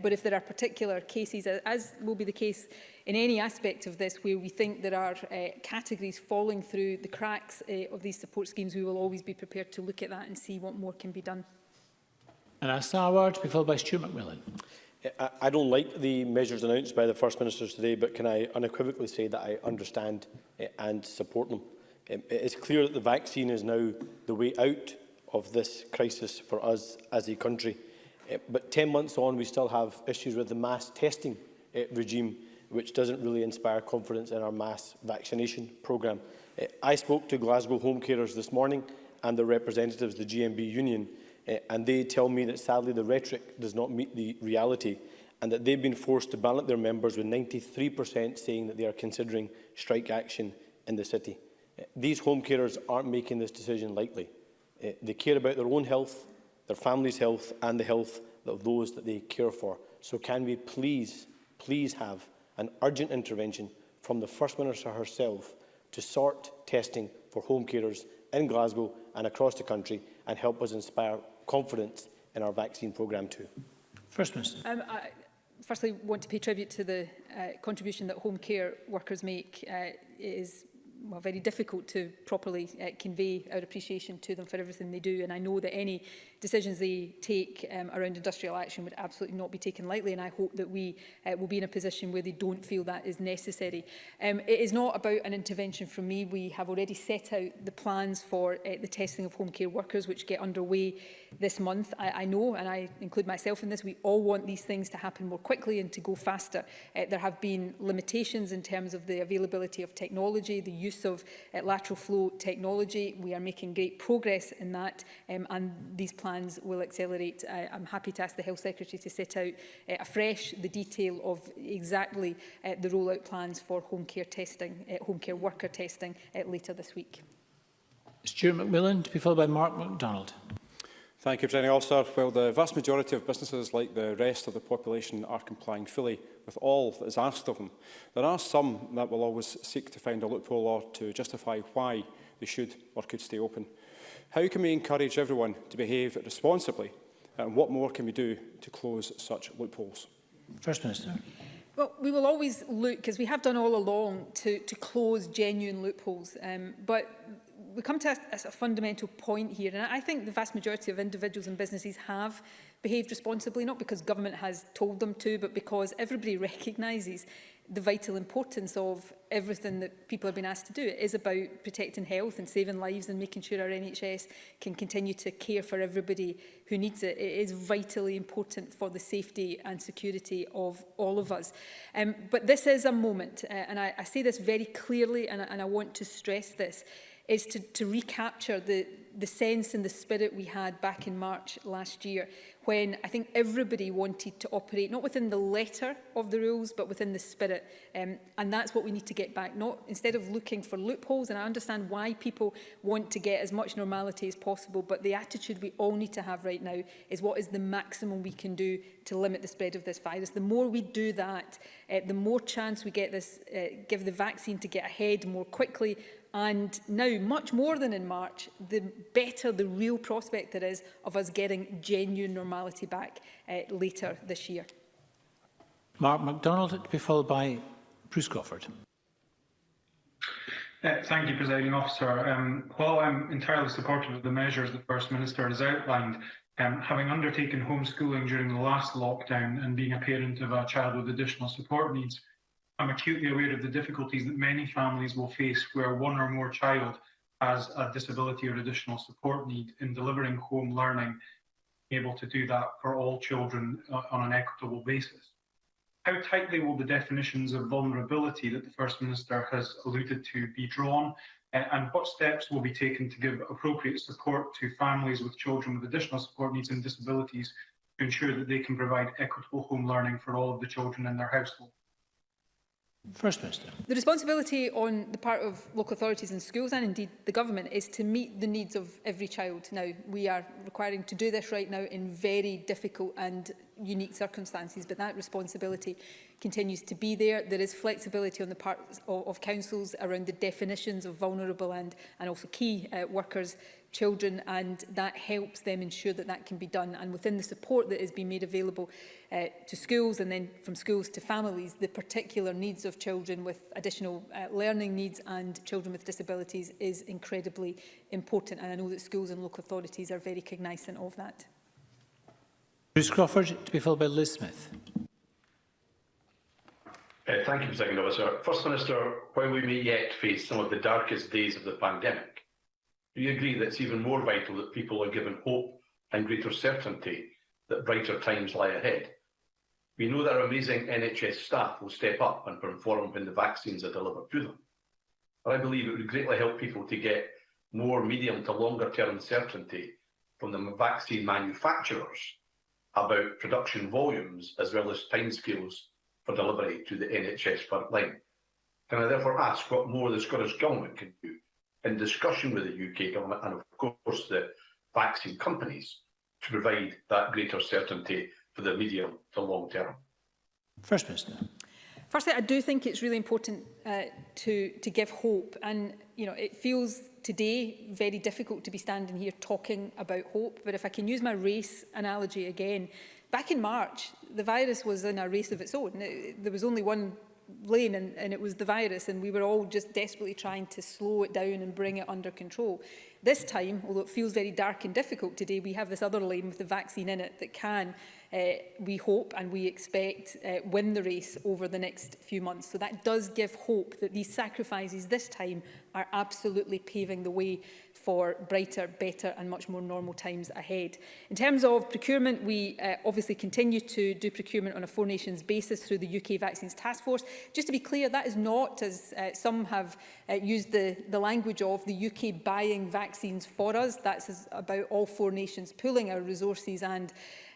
But if there are particular cases, as will be the case in any aspect of this, where we think there are categories falling through the cracks of these support schemes, we will always be prepared to look at that and see what more can be done. Anas Sarwar, to be followed by Stuart McMillan. I don't like the measures announced by the First Ministers today, but can I unequivocally say that I understand and support them. It is clear that the vaccine is now the way out of this crisis for us as a country. But 10 months on, we still have issues with the mass testing regime, which doesn't really inspire confidence in our mass vaccination programme. I spoke to Glasgow home carers this morning and the representatives of the GMB union, and they tell me that sadly the rhetoric does not meet the reality, and that they've been forced to ballot their members, with 93% saying that they are considering strike action in the city. These home carers aren't making this decision lightly. They care about their own health, their family's health, and the health of those that they care for. So can we please have an urgent intervention from the First Minister herself to sort testing for home carers in Glasgow and across the country, and help us inspire confidence in our vaccine programme too? First Minister. I firstly want to pay tribute to the contribution that home care workers make. It is very difficult to properly convey our appreciation to them for everything they do, and I know that any decisions they take around industrial action would absolutely not be taken lightly, and I hope that we will be in a position where they don't feel that is necessary. It is not about an intervention from me. We have already set out the plans for the testing of home care workers, which get underway this month. I know, and I include myself in this, we all want these things to happen more quickly and to go faster. There have been limitations in terms of the availability of technology, the use of lateral flow technology. We are making great progress in that, and these plans will accelerate. I'm happy to ask the Health Secretary to set out afresh the detail of exactly the rollout plans for home care testing, home care worker testing later this week. Stuart McMillan, to be followed by Mark MacDonald. Thank you, Presiding Officer. Well, the vast majority of businesses, like the rest of the population, are complying fully with all that is asked of them. There are some that will always seek to find a loophole or to justify why they should or could stay open. How can we encourage everyone to behave responsibly, and what more can we do to close such loopholes? First Minister. Well, we will always look, as we have done all along, to close genuine loopholes. But we come to a fundamental point here, and I think the vast majority of individuals and businesses have behaved responsibly, not because government has told them to, but because everybody recognises the vital importance of everything that people have been asked to do. It is about protecting health and saving lives and making sure our NHS can continue to care for everybody who needs it. It is vitally important for the safety and security of all of us. But this is a moment, and I say this very clearly, and I want to stress this, is to recapture the sense and the spirit we had back in March last year, when I think everybody wanted to operate, not within the letter of the rules, but within the spirit. And that's what we need to get back. Instead of looking for loopholes, and I understand why people want to get as much normality as possible, but the attitude we all need to have right now is what is the maximum we can do to limit the spread of this virus. The more we do that, the more chance we get this, give the vaccine to get ahead more quickly. And now, much more than in March, the better the real prospect there is of us getting genuine normality back later this year. Mark MacDonald, to be followed by Bruce Crawford. Thank you, Presiding Officer. While I'm entirely supportive of the measures the First Minister has outlined, having undertaken homeschooling during the last lockdown and being a parent of a child with additional support needs, I'm acutely aware of the difficulties that many families will face where one or more child has a disability or additional support need in delivering home learning, able to do that for all children on an equitable basis. How tightly will the definitions of vulnerability that the First Minister has alluded to be drawn, and what steps will be taken to give appropriate support to families with children with additional support needs and disabilities to ensure that they can provide equitable home learning for all of the children in their household? First Minister. The responsibility on the part of local authorities and schools, and indeed the government, is to meet the needs of every child. Now, we are requiring to do this right now in very difficult and unique circumstances, but that responsibility continues to be there. There is flexibility on the part of councils around the definitions of vulnerable and also key workers, children, and that helps them ensure that that can be done. And within the support that is being made available to schools and then from schools to families, the particular needs of children with additional learning needs and children with disabilities is incredibly important. And I know that schools and local authorities are very cognisant of that. Bruce Crawford, to be followed by Liz Smith. Thank you, Presiding Officer. First Minister, while we may yet face some of the darkest days of the pandemic, do you agree that it's even more vital that people are given hope and greater certainty that brighter times lie ahead? We know that our amazing NHS staff will step up and perform when the vaccines are delivered to them. But I believe it would greatly help people to get more medium to longer term certainty from the vaccine manufacturers about production volumes as well as timescales for delivery to the NHS front line. Can I therefore ask what more the Scottish Government can do in discussion with the UK Government and of course the vaccine companies to provide that greater certainty for the medium to long term? First Minister. Firstly, I do think it's really important to give hope, and it feels today very difficult to be standing here talking about hope. But if I can use my race analogy again, back in March, the virus was in a race of its own. There was only one lane, and it was the virus, and we were all just desperately trying to slow it down and bring it under control. This time, although it feels very dark and difficult today, we have this other lane with the vaccine in it that can, we hope and we expect, win the race over the next few months. So that does give hope that these sacrifices this time are absolutely paving the way for brighter, better and much more normal times ahead. In terms of procurement, we obviously continue to do procurement on a four nations basis through the UK Vaccines Task Force. Just to be clear, that is not, as some have used the language of, the UK buying vaccines for us. That's about all four nations pooling our resources and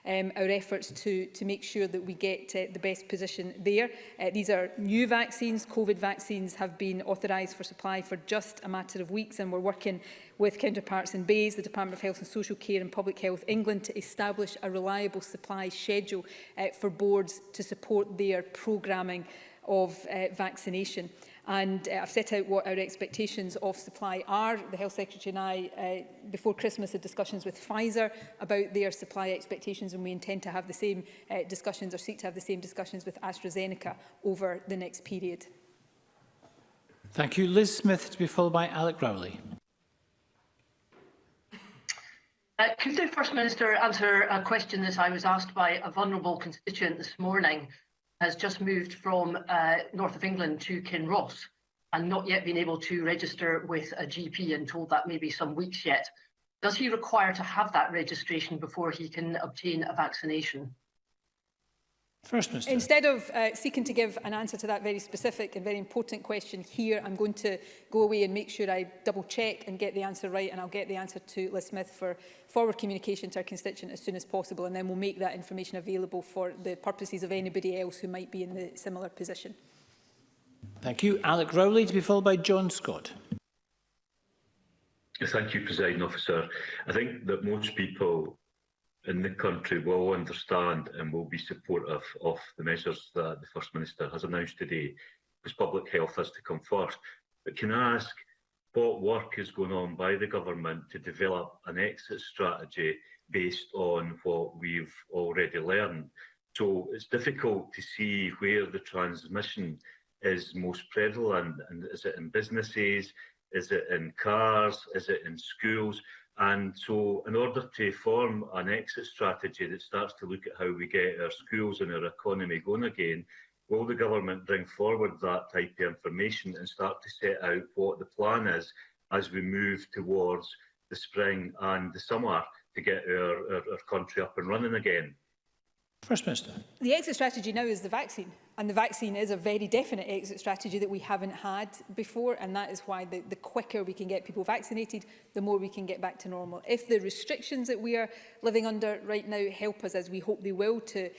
our efforts to make sure that we get the best position there. These are new vaccines. COVID vaccines have been authorised for supply for just a matter of weeks, and we're working with counterparts in BASE, the Department of Health and Social Care and Public Health England, to establish a reliable supply schedule for boards to support their programming of vaccination. And I've set out what our expectations of supply are. The Health Secretary and I, before Christmas, had discussions with Pfizer about their supply expectations, and we intend to have the same discussions, or seek to have the same discussions with AstraZeneca over the next period. Thank you. Liz Smith, to be followed by Alec Rowley. Could the First Minister answer a question that I was asked by a vulnerable constituent this morning? Has just moved from north of England to Kinross and not yet been able to register with a GP, and told that maybe some weeks yet. Does he require to have that registration before he can obtain a vaccination? First Minister. Instead of seeking to give an answer to that very specific and very important question here, I'm going to go away and make sure I double check and get the answer right, and I'll get the answer to Liz Smith for forward communication to our constituent as soon as possible, and then we'll make that information available for the purposes of anybody else who might be in the similar position. Thank you. Alec Rowley, to be followed by John Scott. Thank you, Presiding Officer. I think that most people in the country will understand and will be supportive of the measures that the First Minister has announced today, because public health has to come first. But can I ask what work is going on by the government to develop an exit strategy based on what we've already learned? So it's difficult to see where the transmission is most prevalent, and is it in businesses, is it in cars, is it in schools? And so in order to form an exit strategy that starts to look at how we get our schools and our economy going again, will the government bring forward that type of information and start to set out what the plan is as we move towards the spring and the summer to get our country up and running again? First Minister. The exit strategy now is the vaccine. And the vaccine is a very definite exit strategy that we haven't had before. And that is why the quicker we can get people vaccinated, the more we can get back to normal. If the restrictions that we are living under right now help us, as we hope they will, to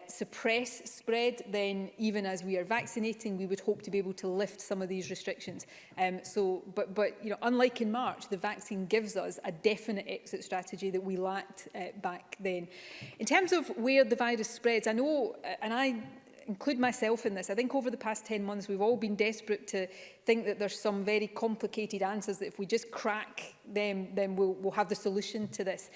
suppress spread, then even as we are vaccinating, we would hope to be able to lift some of these restrictions. But you know, unlike in March, the vaccine gives us a definite exit strategy that we lacked back then. In terms of where the virus spreads, I know, and I include myself in this, I think over the past 10 months we've all been desperate to think that there's some very complicated answers that if we just crack them, then we'll have the solution to this.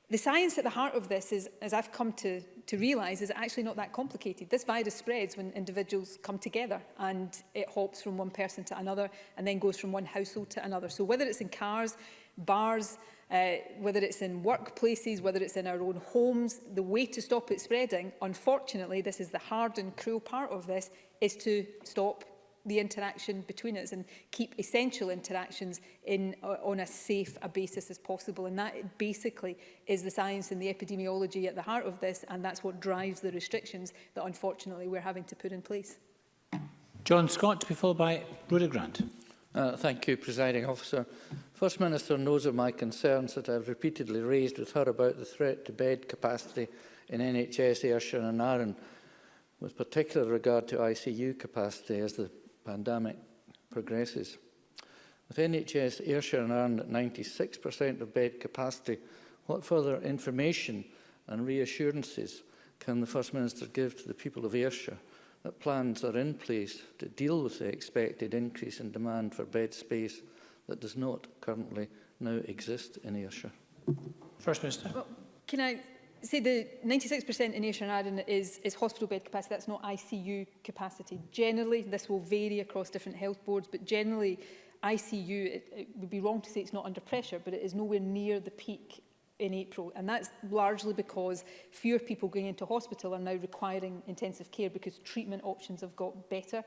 The science at the heart of this is, as I've come to realise, is actually not that complicated. This virus spreads when individuals come together and it hops from one person to another and then goes from one household to another. So whether it's in cars, bars, whether it's in workplaces, whether it's in our own homes, the way to stop it spreading, unfortunately, this is the hard and cruel part of this, is to stop the interaction between us and keep essential interactions on as safe a basis as possible. And that basically is the science and the epidemiology at the heart of this, and that's what drives the restrictions that unfortunately we're having to put in place. John Scott, to be followed by Rhoda Grant. Thank you, Presiding Officer. First Minister knows of my concerns that I have repeatedly raised with her about the threat to bed capacity in NHS Ayrshire and Arran, with particular regard to ICU capacity as the pandemic progresses. With NHS Ayrshire and Arran at 96% of bed capacity, what further information and reassurances can the First Minister give to the people of Ayrshire that plans are in place to deal with the expected increase in demand for bed space that does not currently now exist in Ayrshire? First Minister. Well, can I say the 96% in Ayrshire and Arran is hospital bed capacity, that's not ICU capacity. Generally, this will vary across different health boards, but generally ICU, it would be wrong to say it's not under pressure, but it is nowhere near the peak in April, and that's largely because fewer people going into hospital are now requiring intensive care because treatment options have got better.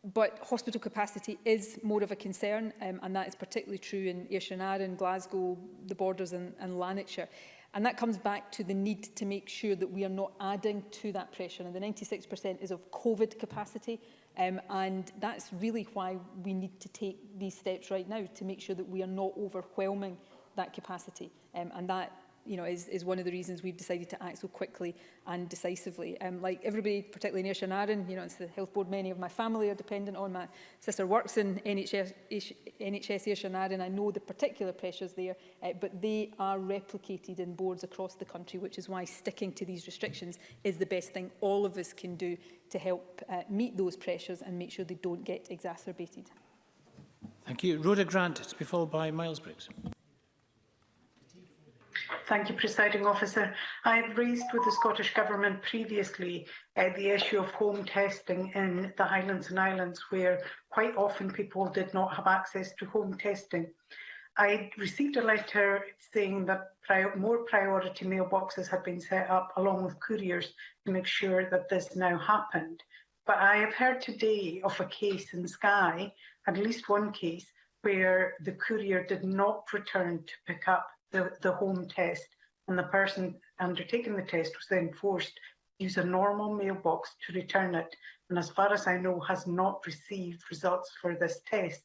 But hospital capacity is more of a concern, and that is particularly true in Ayrshire and Arran, Glasgow, the Borders and Lanarkshire. And that comes back to the need to make sure that we are not adding to that pressure. And the 96% is of COVID capacity, and that's really why we need to take these steps right now, to make sure that we are not overwhelming that capacity, and that, you know, is one of the reasons we've decided to act so quickly and decisively. Like everybody, particularly in Ayrshire and Arran, you know, it's the health board many of my family are dependent on. My sister works in NHS Ayrshire and Arran. I know the particular pressures there, but they are replicated in boards across the country, which is why sticking to these restrictions is the best thing all of us can do to help meet those pressures and make sure they don't get exacerbated. Thank you. Rhoda Grant, to be followed by Miles Briggs. Thank you, Presiding Officer. I have raised with the Scottish Government previously the issue of home testing in the Highlands and Islands, where quite often people did not have access to home testing. I received a letter saying that more priority mailboxes had been set up along with couriers to make sure that this now happened. But I have heard today of a case in Skye, at least one case, where the courier did not return to pick up the home test, and the person undertaking the test was then forced use a normal mailbox to return it, and as far as I know, has not received results for this test.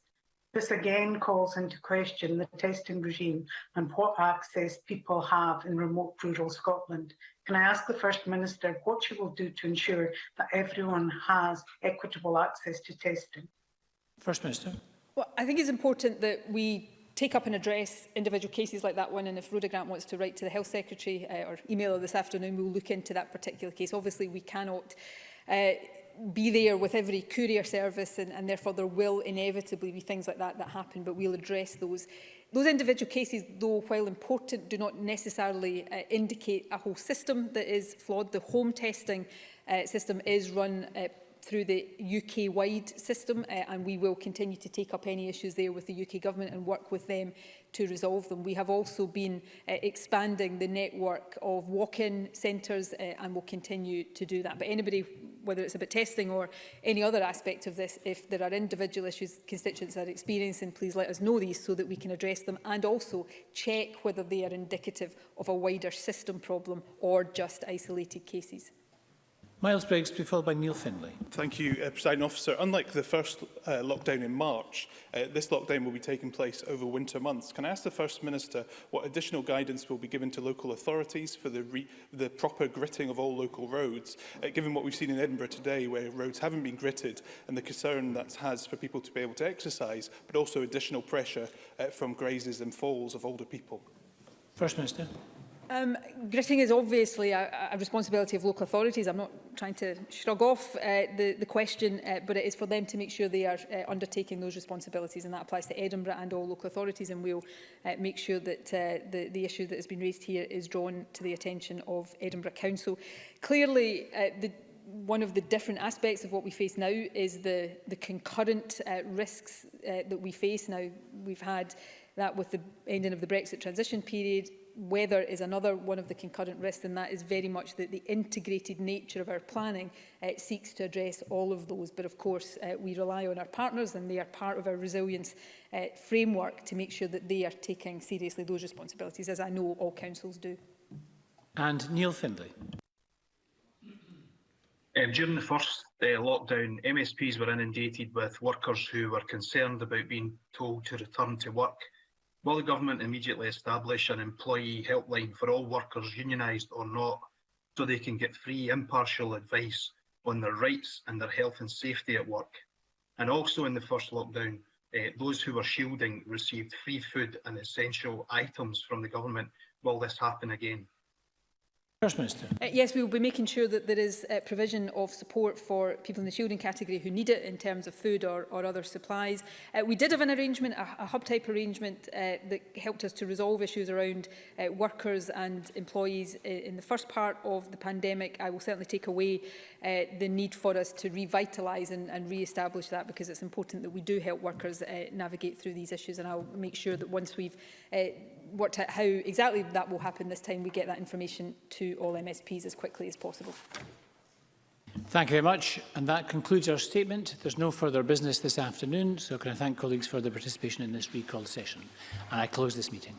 This again calls into question the testing regime and what access people have in remote rural Scotland. Can I ask the First Minister what she will do to ensure that everyone has equitable access to testing? First Minister. Well, I think it's important that we take up and address individual cases like that one, and if Rhoda Grant wants to write to the Health Secretary or email her this afternoon, we'll look into that particular case. Obviously, we cannot be there with every courier service, and therefore there will inevitably be things like that that happen, but we'll address those. Those individual cases, though, while important, do not necessarily indicate a whole system that is flawed. The home testing system is run through the UK-wide system, and we will continue to take up any issues there with the UK Government and work with them to resolve them. We have also been expanding the network of walk-in centres and will continue to do that. But anybody, whether it's about testing or any other aspect of this, if there are individual issues constituents are experiencing, please let us know these so that we can address them and also check whether they are indicative of a wider system problem or just isolated cases. Miles Briggs, to be followed by Neil Findlay. Thank you, Presiding Officer. Unlike the first lockdown in March, this lockdown will be taking place over winter months. Can I ask the First Minister what additional guidance will be given to local authorities for the proper gritting of all local roads, given what we've seen in Edinburgh today, where roads haven't been gritted, and the concern that has for people to be able to exercise, but also additional pressure from grazes and falls of older people? First Minister. Gritting is obviously a responsibility of local authorities. I'm not trying to shrug off the question, but it is for them to make sure they are undertaking those responsibilities, and that applies to Edinburgh and all local authorities, and we'll make sure that the issue that has been raised here is drawn to the attention of Edinburgh Council. Clearly, one of the different aspects of what we face now is the concurrent risks that we face. Now, we've had that with the ending of the Brexit transition period. Weather is another one of the concurrent risks, and that is very much that the integrated nature of our planning seeks to address all of those. But of course, we rely on our partners, and they are part of our resilience framework to make sure that they are taking seriously those responsibilities, as I know all councils do. And Neil Findlay. During the first lockdown, MSPs were inundated with workers who were concerned about being told to return to work. Will the Government immediately establish an employee helpline for all workers, unionised or not, so they can get free, impartial advice on their rights and their health and safety at work? And also in the first lockdown, those who were shielding received free food and essential items from the Government. Will this happen again? First Minister. Yes, we will be making sure that there is provision of support for people in the shielding category who need it in terms of food or other supplies. We did have an arrangement, a hub-type arrangement that helped us to resolve issues around workers and employees in the first part of the pandemic. I will certainly take away the need for us to revitalise and re-establish that, because it's important that we do help workers navigate through these issues, and I'll make sure that once we've worked out how exactly that will happen this time, we get that information to all MSPs as quickly as possible. Thank you very much. And that concludes our statement. There's no further business this afternoon, so can I thank colleagues for their participation in this recalled session. And I close this meeting.